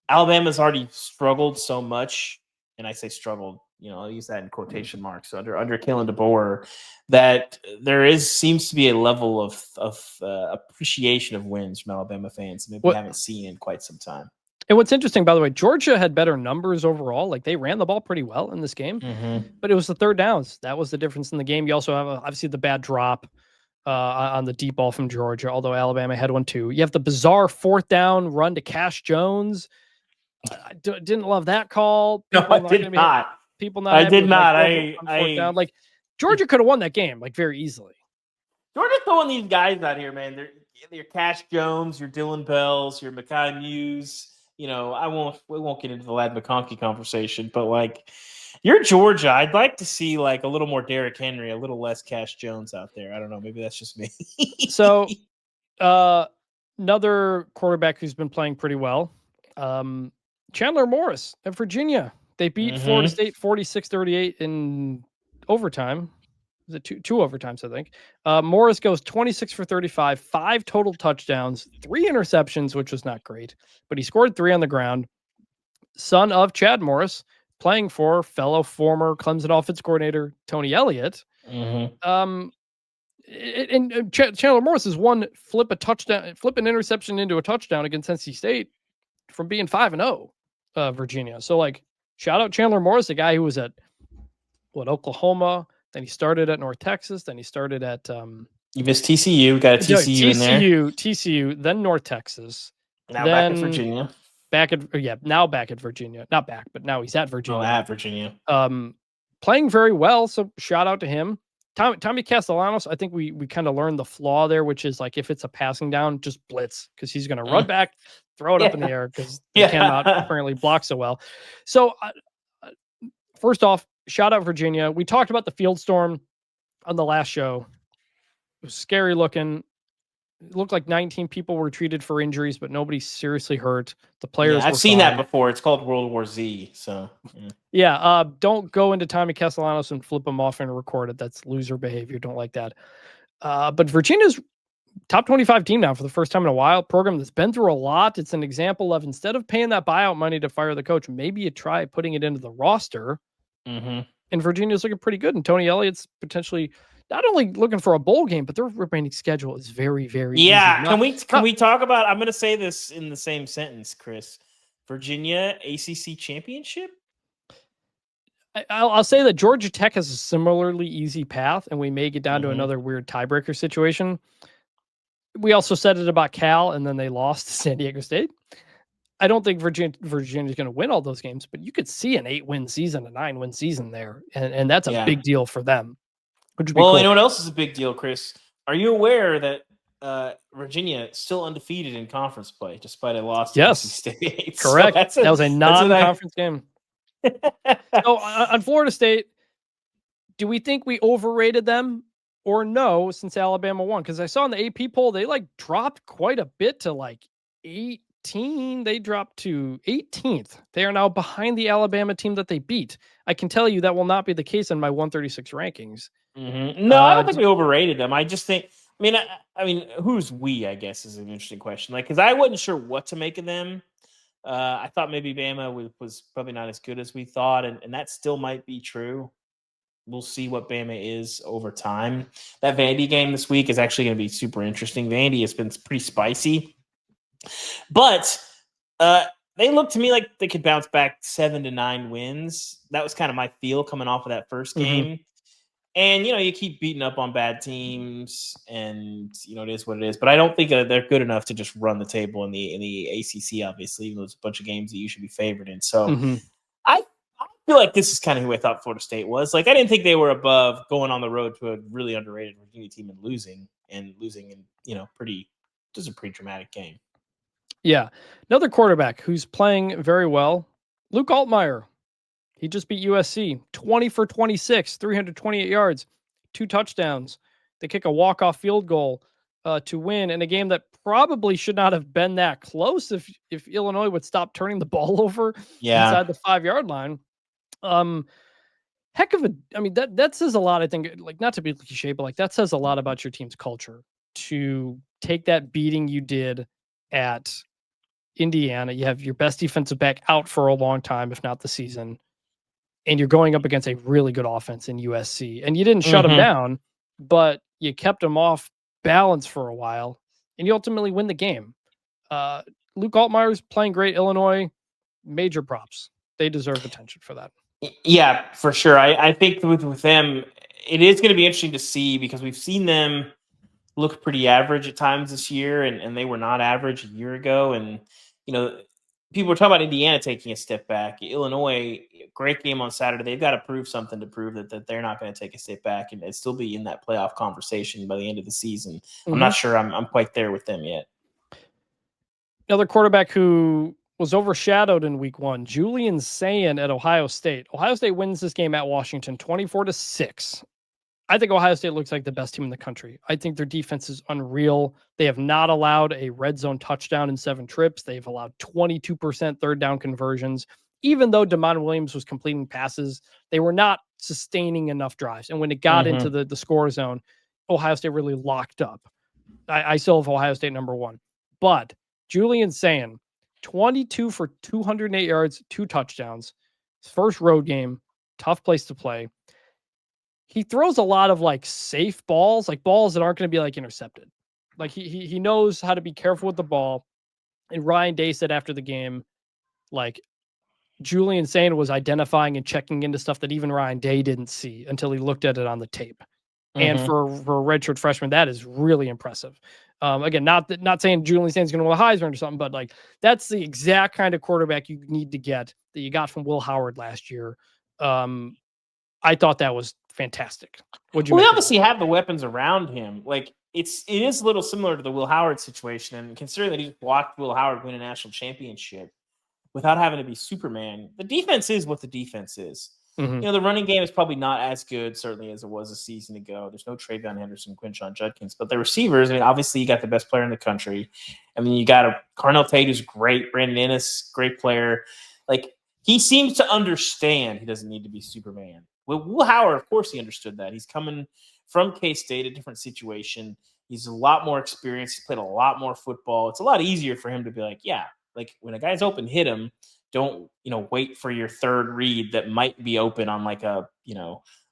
Alabama's already struggled so much, and I say struggled, I'll use that in quotation marks under Kalen DeBoer, that there seems to be a level of appreciation of wins from Alabama fans that maybe we haven't seen in quite some time. And what's interesting, by the way, Georgia had better numbers overall. Like they ran the ball pretty well in this game, but it was the third downs. That was the difference in the game. You also have obviously the bad drop on the deep ball from Georgia, although Alabama had one too. You have the bizarre 4th down run to Cash Jones. I didn't love that call. No, I did not. I did not. Like Georgia could have won that game like very easily. Georgia's throwing these guys out here, man. They're your Cash Jones, your Dylan Bells, your Mekhi Muse. We won't get into the Lad McConkey conversation, but like you're Georgia. I'd like to see like a little more Derrick Henry, a little less Cash Jones out there. I don't know. Maybe that's just me. So another quarterback who's been playing pretty well. Chandler Morris at Virginia. They beat Florida State 46-38 in overtime. Was it two overtimes, I think. Morris goes 26 for 35, 5 total touchdowns, 3 interceptions, which was not great, but he scored 3 on the ground. Son of Chad Morris, playing for fellow former Clemson offense coordinator Tony Elliott. And Chandler Morris has won flip an interception into a touchdown against NC State from being 5-0, Virginia. So like, shout out Chandler Morris, a guy who was at Oklahoma, Then he started at North Texas. Then he started at You missed TCU. Got a TCU in there. TCU, then North Texas. Now then back at Virginia. Now back at Virginia. Not back, but now he's at Virginia. Oh, at Virginia. Playing very well. So shout out to him. Tommy Castellanos, I think we kind of learned the flaw there, which is like if it's a passing down, just blitz because he's going to run back, throw it up in the air because they cannot apparently block so well. So first off, shout out Virginia. We talked about the field storm on the last show. It was scary looking. It looked like 19 people were treated for injuries, but nobody seriously hurt. The players. I've seen that before. It's called World War Z. So don't go into Tommy Castellanos and flip him off and record it. That's loser behavior. Don't like that. But Virginia's top 25 team now for the first time in a while. Program that's been through a lot. It's an example of instead of paying that buyout money to fire the coach, maybe you try putting it into the roster. Mm-hmm. And Virginia's looking pretty good. And Tony Elliott's potentially not only looking for a bowl game, but their remaining schedule is very, very easy. Can we talk about? I'm going to say this in the same sentence, Chris. Virginia ACC championship. I'll say that Georgia Tech has a similarly easy path, and we may get down to another weird tiebreaker situation. We also said it about Cal, and then they lost to San Diego State. I don't think Virginia's going to win all those games, but you could see an 8-win season, a 9-win season there, and that's a big deal for them. Well, you know what else is a big deal, Chris? Are you aware that Virginia is still undefeated in conference play, despite a loss to NC State? Correct. That was a non-conference game. So on Florida State, do we think we overrated them or no since Alabama won? Because I saw in the AP poll, they dropped quite a bit to 18. They dropped to 18th. They are now behind the Alabama team that they beat. I can tell you that will not be the case in my 136 rankings. Mm-hmm. No, I don't think we overrated them. I just think, I mean, who's we, I guess, is an interesting question. Because I wasn't sure what to make of them. I thought maybe Bama was probably not as good as we thought, and that still might be true. We'll see what Bama is over time. That Vandy game this week is actually going to be super interesting. Vandy has been pretty spicy. But they look to me like they could bounce back 7 to 9 wins. That was kind of my feel coming off of that first game. Mm-hmm. And, you keep beating up on bad teams and, it is what it is. But I don't think they're good enough to just run the table in the ACC, obviously, even though there's a bunch of games that you should be favored in. So I feel like this is kind of who I thought Florida State was. I didn't think they were above going on the road to a really underrated Virginia team and losing in, just a pretty dramatic game. Yeah. Another quarterback who's playing very well, Luke Altmeyer. He just beat USC 20 for 26, 328 yards, 2 touchdowns. They kick a walk-off field goal to win in a game that probably should not have been that close if Illinois would stop turning the ball over inside the 5-yard line. Heck of a, that says a lot, I think, not to be cliche, but that says a lot about your team's culture to take that beating you did at Indiana. You have your best defensive back out for a long time, if not the season. And you're going up against a really good offense in USC. And you didn't shut them down, but you kept them off balance for a while, and you ultimately win the game. Luke Altmeier's playing great. Illinois, major props. They deserve attention for that. Yeah, for sure. I think with them, it is going to be interesting to see because we've seen them look pretty average at times this year, and they were not average a year ago. And, people were talking about Indiana taking a step back. Illinois, great game on Saturday. They've got to prove something to prove that they're not going to take a step back and still be in that playoff conversation by the end of the season. I'm not sure I'm quite there with them yet. Another quarterback who was overshadowed in week 1, Julian Sayin at Ohio State. Ohio State wins this game at Washington 24-6. I think Ohio State looks like the best team in the country. I think their defense is unreal. They have not allowed a red zone touchdown in 7 trips. They've allowed 22% third down conversions. Even though DeMond Williams was completing passes, they were not sustaining enough drives. And when it got into the score zone, Ohio State really locked up. I still have Ohio State number 1. But Julian Sayin, 22 for 208 yards, 2 touchdowns. His first road game, tough place to play. He throws a lot of safe balls, balls that aren't going to be intercepted. He knows how to be careful with the ball. And Ryan Day said after the game, Julian Sayin was identifying and checking into stuff that even Ryan Day didn't see until he looked at it on the tape. And for a redshirt freshman, that is really impressive. Again, not saying Julian Sain's going to win a Heisman or something, but like that's the exact kind of quarterback you need to get that you got from Will Howard last year. I thought that was fantastic. We obviously have the weapons around him. Like it is a little similar to the Will Howard situation, and considering that he blocked Will Howard win a national championship without having to be Superman, the defense is what the defense is. The running game is probably not as good, certainly, as it was a season ago. There's no Travion Henderson, Quinshon Judkins, but the receivers, I mean, obviously you got the best player in the country. I mean, you got a Carnell Tate who's great, Brandon Ennis, great player. Like, he seems to understand he doesn't need to be Superman. Well, Will Howard, of course, he understood that. He's coming from K-State, a different situation. He's a lot more experienced. He's played a lot more football. It's a lot easier for him to be like, yeah, like when a guy's open, hit him. Don't, wait for your third read that might be open on like a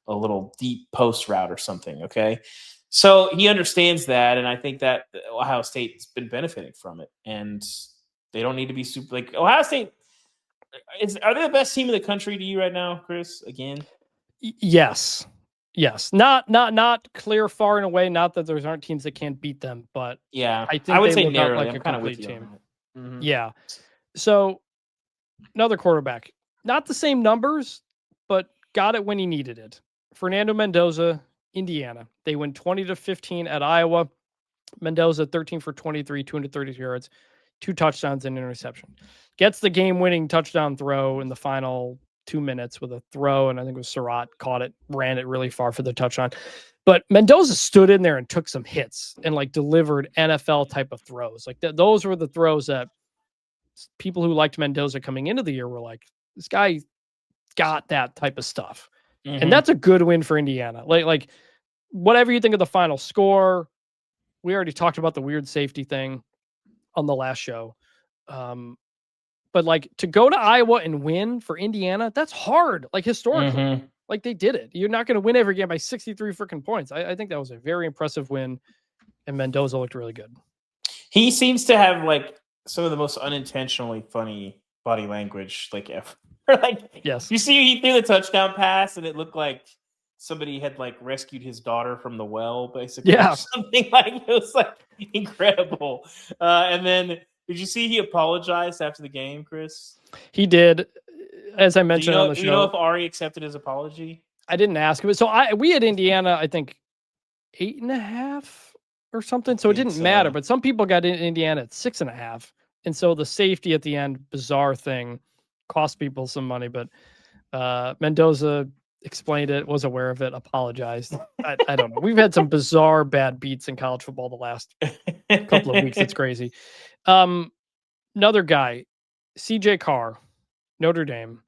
little deep post route or something. Okay. So he understands that. And I think that Ohio State's been benefiting from it, and they don't need to be super like Ohio State. Are they the best team in the country to you right now, Chris? Again? Yes. Not clear far and away. Not that there aren't teams that can't beat them, but yeah, I think I would they say look narrowly. like I'm a kind of complete with you team. on that. Yeah. So another quarterback, not the same numbers, but got it when he needed it. Fernando Mendoza, Indiana. They win 20-15 at Iowa. Mendoza 13 for 23, 232 yards, 2 touchdowns and interception. Gets the game-winning touchdown throw in the final 2 minutes with a throw, and I think it was Surratt caught it, ran it really far for the touchdown. But Mendoza stood in there and took some hits and like delivered NFL type of throws. Like those were the throws that people who liked Mendoza coming into the year were like, this guy got that type of stuff. And that's a good win for Indiana. Like whatever you think of the final score, we already talked about the weird safety thing on the last show. But like to go to Iowa and win for Indiana, that's hard. Like historically, like they did it. You're not going to win every game by 63 freaking points. I think that was a very impressive win, and Mendoza looked really good. He seems to have like some of the most unintentionally funny body language like ever. Like, yes, you see, he threw the touchdown pass, and it looked like somebody had like rescued his daughter from the well, basically. Yeah, something like it was like incredible. And then, did you see he apologized after the game, Chris? He did, as I mentioned on the show. Do you know if Ari accepted his apology? I didn't ask him. So we had Indiana, I think 8.5 or something. So it didn't matter. But some people got in Indiana at 6.5, and so the safety at the end, bizarre thing, cost people some money. But Mendoza explained it, was aware of it, apologized. I don't know. We've had some bizarre bad beats in college football the last couple of weeks. It's crazy. Another guy, CJ Carr, Notre Dame.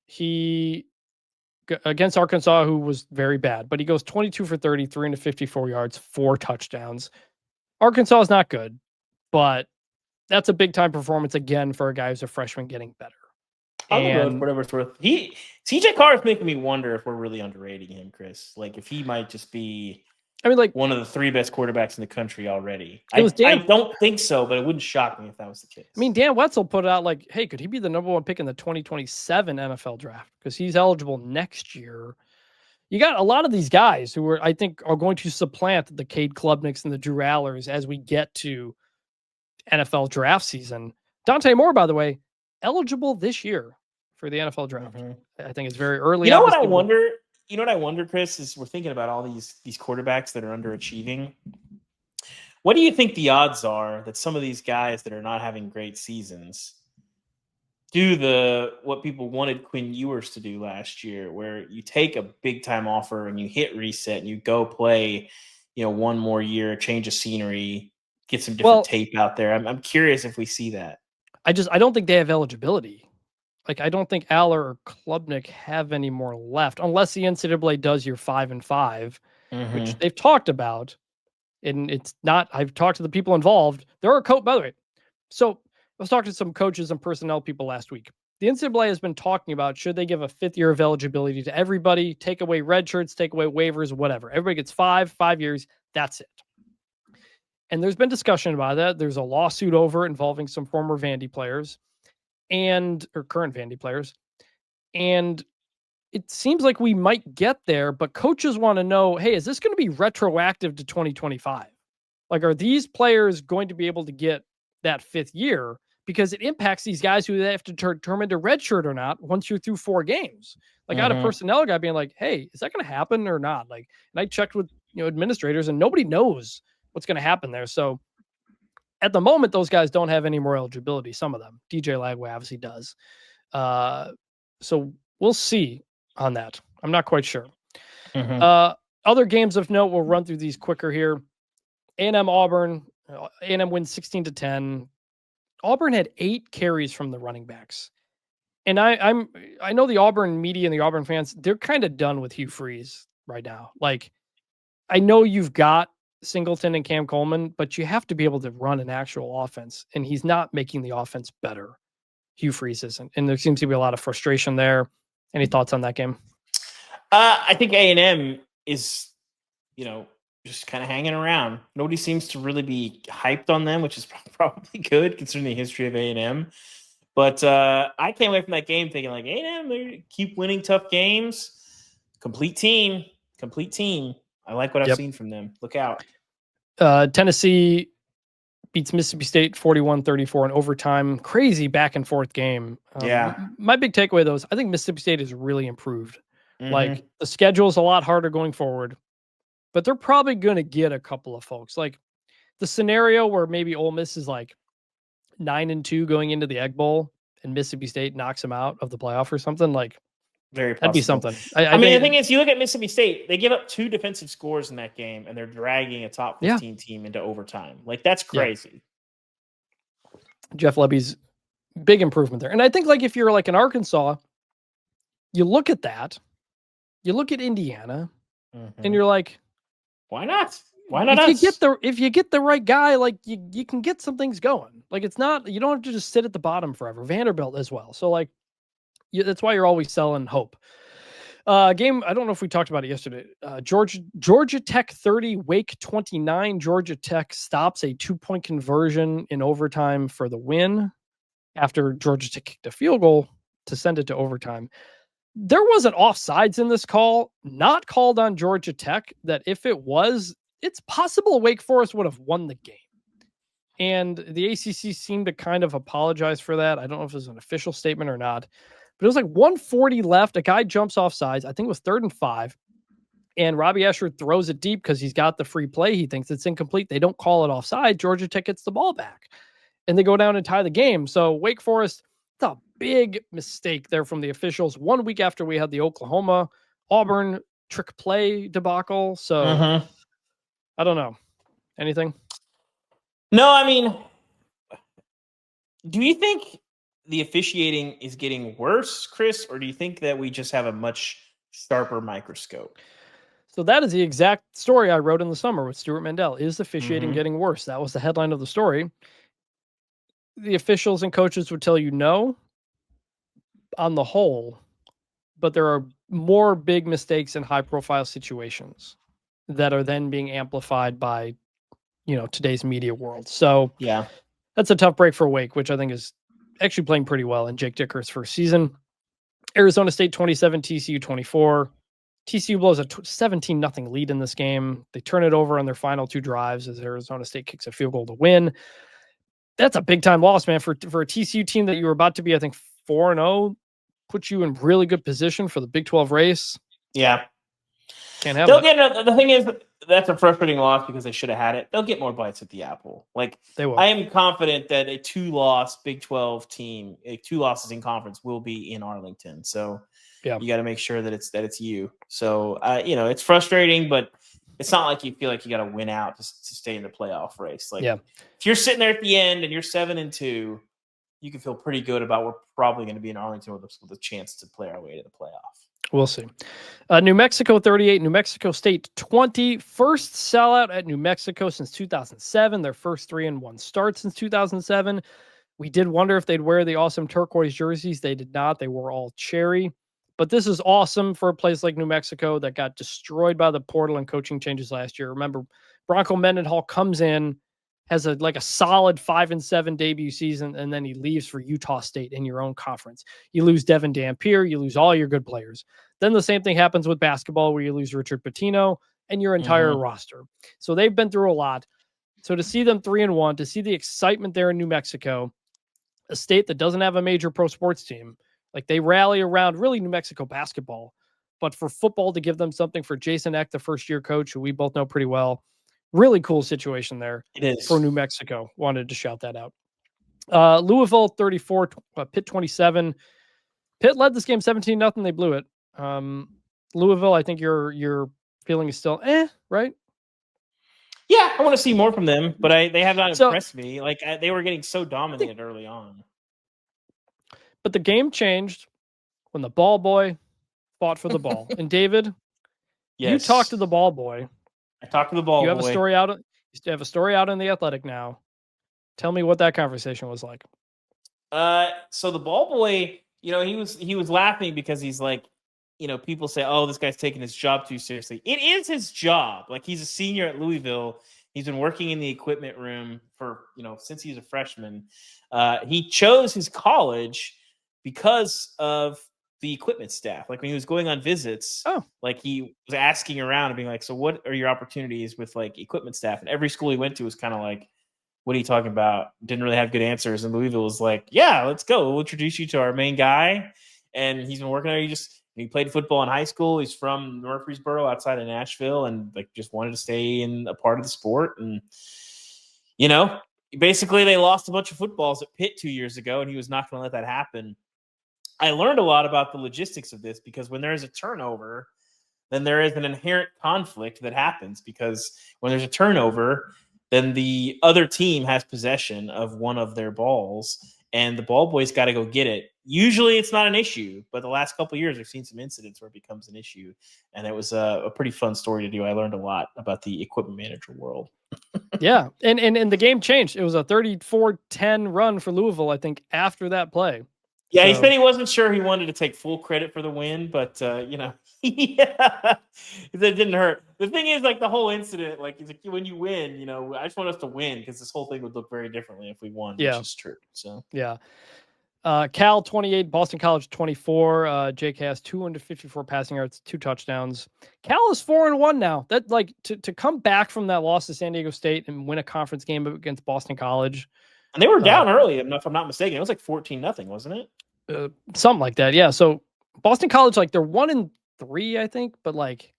He against Arkansas, who was very bad, but he goes 22 for 30, 354 yards, 4 touchdowns. Arkansas is not good, but that's a big time performance again for a guy who's a freshman getting better. On the road, whatever it's worth. CJ Carr is making me wonder if we're really underrating him, Chris. Like if he might just be, like one of the 3 best quarterbacks in the country already. I don't think so, but it wouldn't shock me if that was the case. I mean, Dan Wetzel put out like, hey, could he be the number 1 pick in the 2027 NFL draft? Because he's eligible next year. You got a lot of these guys who I think are going to supplant the Cade Klubniks and the Drew Allars as we get to NFL draft season. Dante Moore, by the way, eligible this year for the NFL draft. I think it's very early. You know what I wonder, Chris, is we're thinking about all these quarterbacks that are underachieving. What do you think the odds are that some of these guys that are not having great seasons do what people wanted Quinn Ewers to do last year, where you take a big time offer and you hit reset and you go play, one more year, change of scenery, get some different tape out there. I'm curious if we see that. I don't think they have eligibility. Like, I don't think Allar or Klubnik have any more left, unless the NCAA does your 5-5, which they've talked about. And it's not, I've talked to the people involved. There are by the way. So I was talking to some coaches and personnel people last week. The NCAA has been talking about, should they give a 5th year of eligibility to everybody, take away red shirts, take away waivers, whatever. Everybody gets 5 years. That's it. And there's been discussion about that. There's a lawsuit over involving some former Vandy players. or current Vandy players. And it seems like we might get there, but coaches want to know, hey, is this going to be retroactive to 2025? Like, are these players going to be able to get that 5th year? Because it impacts these guys who they have to determine to redshirt or not once you're through 4 games. Like, I had a personnel guy being like, hey, is that going to happen or not? Like, and I checked with, administrators, and nobody knows what's going to happen there. So at the moment, those guys don't have any more eligibility. Some of them. DJ Lagway obviously does. So we'll see on that. I'm not quite sure. Other games of note, we'll run through these quicker here. A&M-Auburn. A&M wins 16-10. Auburn had 8 carries from the running backs. And I know the Auburn media and the Auburn fans, they're kind of done with Hugh Freeze right now. Like, I know you've got Singleton and Cam Coleman, but you have to be able to run an actual offense, and he's not making the offense better. Hugh Freeze isn't. And there seems to be a lot of frustration there. Any thoughts on that game? I think A&M is, just kind of hanging around. Nobody seems to really be hyped on them, which is probably good considering the history of A&M. But I came away from that game thinking, like, A&M, they keep winning tough games. Complete team. I like what I've seen from them. Look out. Tennessee beats Mississippi State 41-34 in overtime. Crazy back and forth game. My big takeaway, though, is I think Mississippi State is really improved. Like, the schedule is a lot harder going forward, but they're probably going to get a couple of folks. Like, the scenario where maybe Ole Miss is like 9-2 going into the Egg Bowl and Mississippi State knocks them out of the playoff or something, like, very possible. That'd be something. I mean, the thing is, you look at Mississippi State, they give up 2 defensive scores in that game, and they're dragging a top 15 team into overtime. Like, that's crazy. Yeah. Jeff Lebby's big improvement there. And I think, like, if you're like in Arkansas, you look at that, you look at Indiana, and you're like, why not? Why not if you get the right guy, like, you can get some things going. Like, it's not, you don't have to just sit at the bottom forever. Vanderbilt as well. So, like, that's why you're always selling hope. Game, I don't know if we talked about it yesterday. Georgia Tech 30, Wake 29. Georgia Tech stops a 2-point conversion in overtime for the win after Georgia Tech kicked a field goal to send it to overtime. There wasn't offsides in this call, not called on Georgia Tech, that if it was, it's possible Wake Forest would have won the game. And the ACC seemed to kind of apologize for that. I don't know if it was an official statement or not. But it was like 1:40 left. A guy jumps off sides. I think it was 3rd and 5. And Robbie Asher throws it deep because he's got the free play. He thinks it's incomplete. They don't call it offside. Georgia Tech gets the ball back. And they go down and tie the game. So Wake Forest, it's a big mistake there from the officials 1 week after we had the Oklahoma-Auburn trick play debacle. So I don't know. Anything? No, I mean, do you think the officiating is getting worse, Chris, or do you think that we just have a much sharper microscope? So that is the exact story I wrote in the summer with Stuart Mandel. Is officiating getting worse? That was the headline of the story. The officials and coaches would tell you no on the whole, but there are more big mistakes in high-profile situations that are then being amplified by, today's media world. So yeah, that's a tough break for Wake, which I think is actually playing pretty well in Jake Dicker's first season. Arizona State 27, TCU 24. TCU blows a 17-0 lead in this game. They turn it over on their final 2 drives as Arizona State kicks a field goal to win. That's a big-time loss, man, for a TCU team that you were about to be, I think, 4-0, puts you in really good position for the Big 12 race. Yeah. Can't have it. The thing is, that's a frustrating loss because they should have had it. They'll get more bites at the apple. Like, they will. I am confident that a 2-loss Big 12 team, 2 losses in conference, will be in Arlington. So you got to make sure that it's you. So it's frustrating, but it's not like you feel like you got to win out to stay in the playoff race. Like, if you're sitting there at the end and you're 7-2, you can feel pretty good about we're probably going to be in Arlington with a chance to play our way to the playoff. We'll see. New Mexico 38, New Mexico State 20. First sellout at New Mexico since 2007. Their first 3-1 start since 2007. We did wonder if they'd wear the awesome turquoise jerseys. They did not. They were all cherry. But this is awesome for a place like New Mexico that got destroyed by the portal and coaching changes last year. Remember, Bronco Mendenhall comes in, has a solid 5-7 debut season, and then he leaves for Utah State in your own conference. You lose Devin Dampier, you lose all your good players. Then the same thing happens with basketball, where you lose Richard Pitino and your entire roster. So they've been through a lot. So to see them 3-1, to see the excitement there in New Mexico, a state that doesn't have a major pro sports team, like they rally around really New Mexico basketball, but for football to give them something, for Jason Eck, the first-year coach, who we both know pretty well. Really cool situation there. It is. For New Mexico. Wanted to shout that out. Louisville 34, Pitt 27. Pitt led this game 17-0. They blew it. Louisville, I think your feeling is still right? Yeah, I want to see more from them, but they have not impressed me. Like they were getting so dominated early on. But the game changed when the ball boy fought for the ball. And David, you talked to the ball boy. I talked to the ball boy. You have a story out. You have a story out in The Athletic now. Tell me what that conversation was like. So the ball boy, he was laughing because he's like, people say, "Oh, this guy's taking his job too seriously." It is his job. Like, he's a senior at Louisville. He's been working in the equipment room for, since he's a freshman. He chose his college because of the equipment staff. Like, when he was going on visits, like he was asking around and being like, "So what are your opportunities with like equipment staff?" And every school he went to was kind of like, "What are you talking about?" Didn't really have good answers. And Louisville was like, "Yeah, let's go. We'll introduce you to our main guy." And he's been working there. He played football in high school. He's from Murfreesboro outside of Nashville, and like just wanted to stay in a part of the sport. And, basically they lost a bunch of footballs at Pitt 2 years ago, and he was not going to let that happen. I learned a lot about the logistics of this, because when there is a turnover, then there is an inherent conflict that happens, because when there's a turnover, then the other team has possession of one of their balls, and the ball boy's got to go get it. Usually it's not an issue, but the last couple of years we've seen some incidents where it becomes an issue, and it was a pretty fun story to do. I learned a lot about the equipment manager world. Yeah, and the game changed. It was a 34-10 run for Louisville, I think, after that play. Yeah, he said he wasn't sure he wanted to take full credit for the win, but, yeah, he said it didn't hurt. The thing is, like, the whole incident, like, he's like, when you win, I just want us to win, because this whole thing would look very differently if we won, which is true. So, yeah. Cal 28, Boston College 24. JK has 254 passing yards, 2 touchdowns. Cal is 4-1 now. That, like, to come back from that loss to San Diego State and win a conference game against Boston College. And they were down early, if I'm not mistaken. It was like 14-0, wasn't it? Something like that. Yeah. So Boston College, like, they're 1-3, I think, but like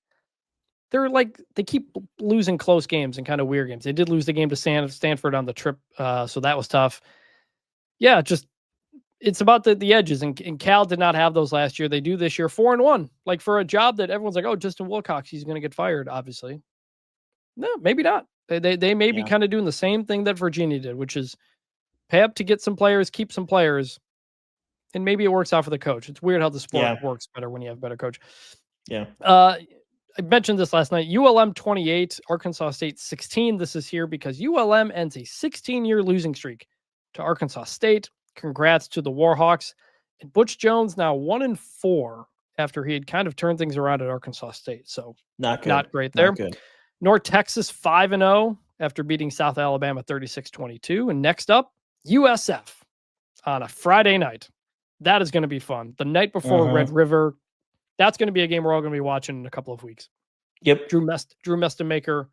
they keep losing close games and kind of weird games. They did lose the game to Stanford on the trip. So that was tough. Yeah. Just, it's about the edges, and Cal did not have those last year. They do this year. 4-1, like, for a job that everyone's like, "Oh, Justin Wilcox, he's going to get fired." Obviously. No, maybe not. They may be kind of doing the same thing that Virginia did, which is pay up to get some players, keep some players, and maybe it works out for the coach. It's weird how the sport works better when you have a better coach. Yeah. I mentioned this last night. ULM 28, Arkansas State 16. This is here because ULM ends a 16-year losing streak to Arkansas State. Congrats to the Warhawks. And Butch Jones now 1-4 after he had kind of turned things around at Arkansas State. So not good. Not great there. Not good. North Texas 5-0 after beating South Alabama 36-22. And next up, USF on a Friday night. That is going to be fun. The night before Red River. That's going to be a game we're all going to be watching in a couple of weeks. Yep. Drew Mestemaker,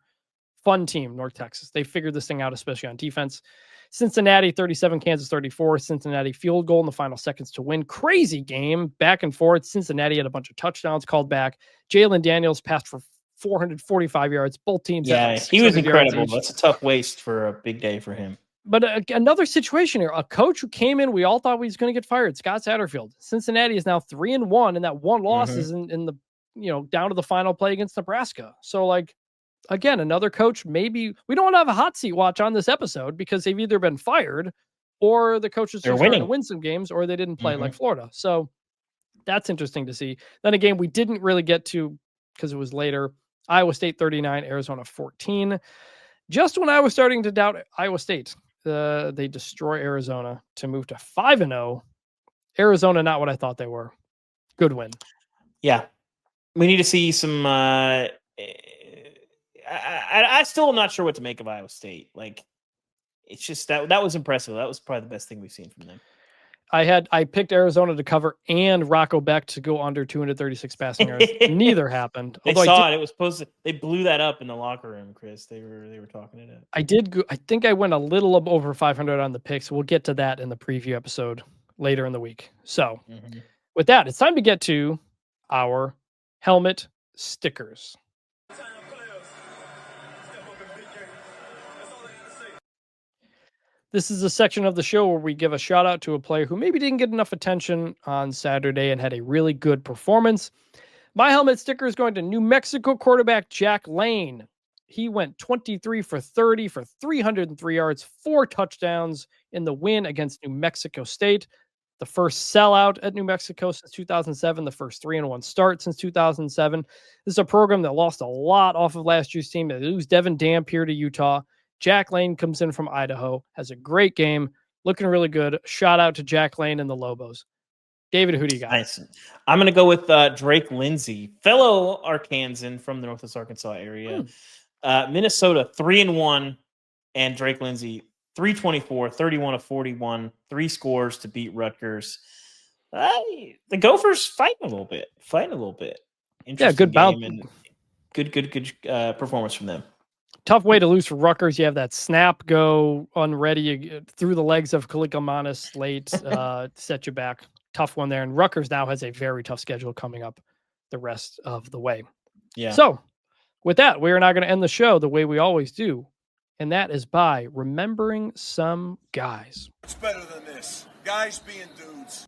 fun team, North Texas. They figured this thing out, especially on defense. Cincinnati 37, Kansas 34. Cincinnati field goal in the final seconds to win. Crazy game, back and forth. Cincinnati had a bunch of touchdowns called back. Jalen Daniels passed for 445 yards. Both teams. Yeah, he was incredible. That's a tough waste for a big day for him. But another situation here, a coach who came in, we all thought he was going to get fired, Scott Satterfield. Cincinnati is now 3-1, and that one loss is in the, down to the final play against Nebraska. So, like, again, another coach, maybe we don't want to have a hot seat watch on this episode because they've either been fired or the coaches are starting to win some games or they didn't play like Florida. So that's interesting to see. Then again, we didn't really get to, because it was later, Iowa State 39, Arizona 14. Just when I was starting to doubt Iowa State, they destroy Arizona to move to 5-0. Arizona, not what I thought they were. Good win. Yeah. We need to see some, I still am not sure what to make of Iowa State. Like, it's just that was impressive. That was probably the best thing we've seen from them. I picked Arizona to cover and Rocco Beck to go under 236 passing yards. Neither happened. They saw it. It was supposed to. They blew that up in the locker room, Chris. They were talking it up. I think I went a little over 500 on the picks. We'll get to that in the preview episode later in the week. So with that, it's time to get to our helmet stickers. This is a section of the show where we give a shout out to a player who maybe didn't get enough attention on Saturday and had a really good performance. My helmet sticker is going to New Mexico quarterback Jack Lane. He went 23 for 30 for 303 yards, 4 touchdowns in the win against New Mexico State. The first sellout at New Mexico since 2007, the first 3-1 start since 2007. This is a program that lost a lot off of last year's team. They lose Devin Dampier to Utah. Jack Lane comes in from Idaho, has a great game, looking really good. Shout out to Jack Lane and the Lobos. David, who do you got? Nice. I'm going to go with Drake Lindsey, fellow Arkansan from the Northwest Arkansas area. Minnesota 3-1, and Drake Lindsey 324, 31 of 41, 3 scores to beat Rutgers. The Gophers fighting a little bit. Good bounce. And good performance from them. Tough way to lose for Rutgers. You have that snap go unready through the legs of Kaliko Manis late, set you back. Tough one there. And Rutgers now has a very tough schedule coming up the rest of the way. Yeah. So with that, we are now going to end the show the way we always do. And that is by remembering some guys. It's better than this. Guys being dudes.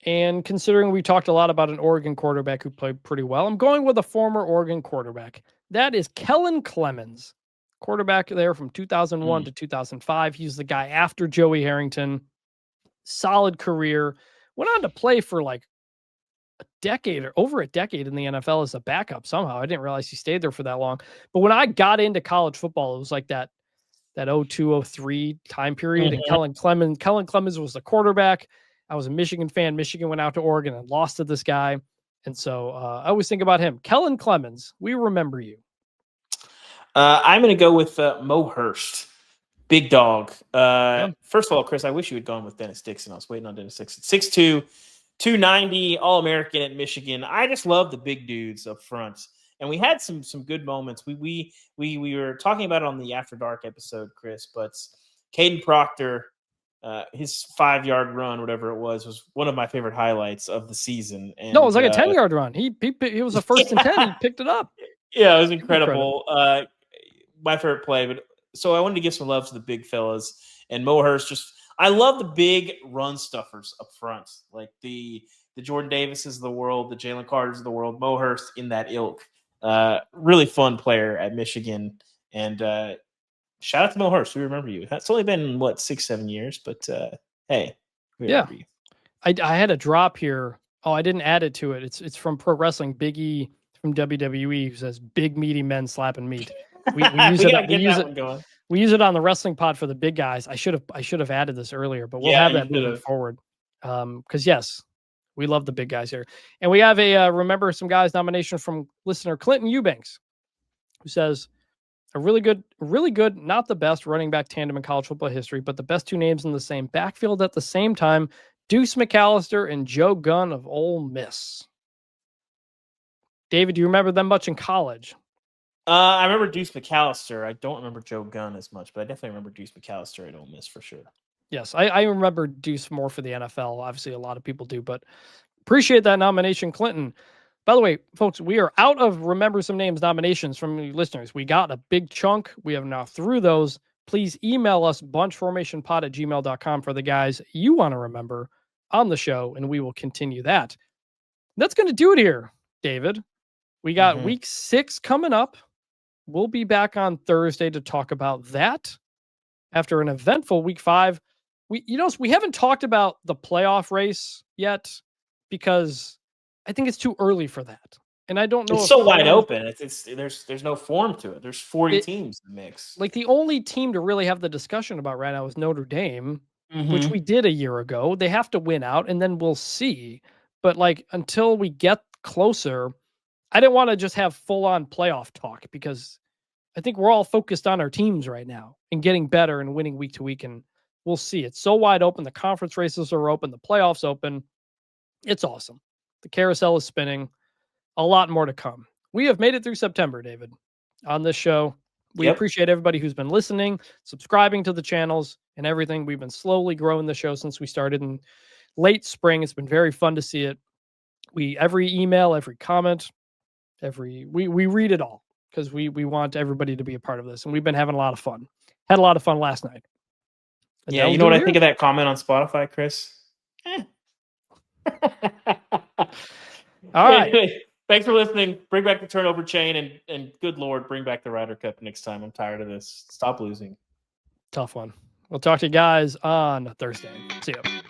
And considering we talked a lot about an Oregon quarterback who played pretty well, I'm going with a former Oregon quarterback. That is Kellen Clemens, quarterback there from 2001 to 2005. He's the guy after Joey Harrington. Solid career. Went on to play for like a decade or over a decade in the NFL as a backup somehow. I didn't realize he stayed there for that long. But when I got into college football, it was like that 02-03 time period. And Kellen Clemens was the quarterback. I was a Michigan fan. Michigan went out to Oregon and lost to this guy. And so I always think about him. Kellen Clemens, we remember you. I'm going to go with Mo Hurst. Big dog. First of all, Chris, I wish you had gone with Dennis Dixon. I was waiting on Dennis Dixon. 6'2", 290, All-American at Michigan. I just love the big dudes up front. And we had some good moments. We were talking about it on the After Dark episode, Chris, but Caden Proctor, his 5-yard run, whatever it was one of my favorite highlights of the season. And, no, it was like a 10-yard run. He was a first and 10. He picked it up. Yeah, it was incredible. My favorite play. But so I wanted to give some love to the big fellas. And Mo Hurst, I love the big run stuffers up front, like the Jordan Davises of the world, the Jalen Carters of the world. Mo Hurst in that ilk. Really fun player at Michigan. And shout out to Mo Hurst. We remember you. It's only been, 6-7 years, but hey, we remember you. I had a drop here. Oh, I didn't add it to it. It's from Pro Wrestling. Big E from WWE who says big meaty men slapping meat. We use it. We use it on the wrestling pod for the big guys. I should have added this earlier, but we'll have that moving forward. Because yes, we love the big guys here. And we have a remember some guys nomination from listener Clinton Eubanks, who says a really good, not the best running back tandem in college football history, but the best 2 names in the same backfield at the same time. Deuce McAllister and Joe Gunn of Ole Miss. David, do you remember them much in college? I remember Deuce McAllister. I don't remember Joe Gunn as much, but I definitely remember Deuce McAllister at Ole Miss for sure. Yes, I remember Deuce more for the NFL. Obviously, a lot of people do, but appreciate that nomination, Clinton. By the way, folks, we are out of Remember Some Names nominations from the listeners. We got a big chunk. We have now through those. Please email us bunchformationpod@gmail.com for the guys you want to remember on the show, and we will continue that. That's going to do it here, David. We got week 6 coming up. We'll be back on Thursday to talk about that. After an eventful week 5, we haven't talked about the playoff race yet because I think it's too early for that. And I don't know. It's so wide open. There's no form to it. There's 40 teams in the mix. Like the only team to really have the discussion about right now is Notre Dame, which we did a year ago. They have to win out and then we'll see. But like until we get closer, I didn't want to just have full on playoff talk because I think we're all focused on our teams right now and getting better and winning week to week. And we'll see. It's so wide open. The conference races are open. The playoffs open. It's awesome. The carousel is spinning. A lot more to come. We have made it through September, David, on this show. We appreciate everybody who's been listening, subscribing to the channels and everything. We've been slowly growing the show since we started in late spring. It's been very fun to see it. Every email, every comment, we read it all because we want everybody to be a part of this. And we've been having a lot of fun. Had a lot of fun last night. And Yeah, you know what I think of that comment on Spotify, Chris? All right. Anyway, thanks for listening. Bring back the turnover chain and good Lord, bring back the Ryder Cup next time. I'm tired of this. Stop losing. Tough one. We'll talk to you guys on Thursday. See ya.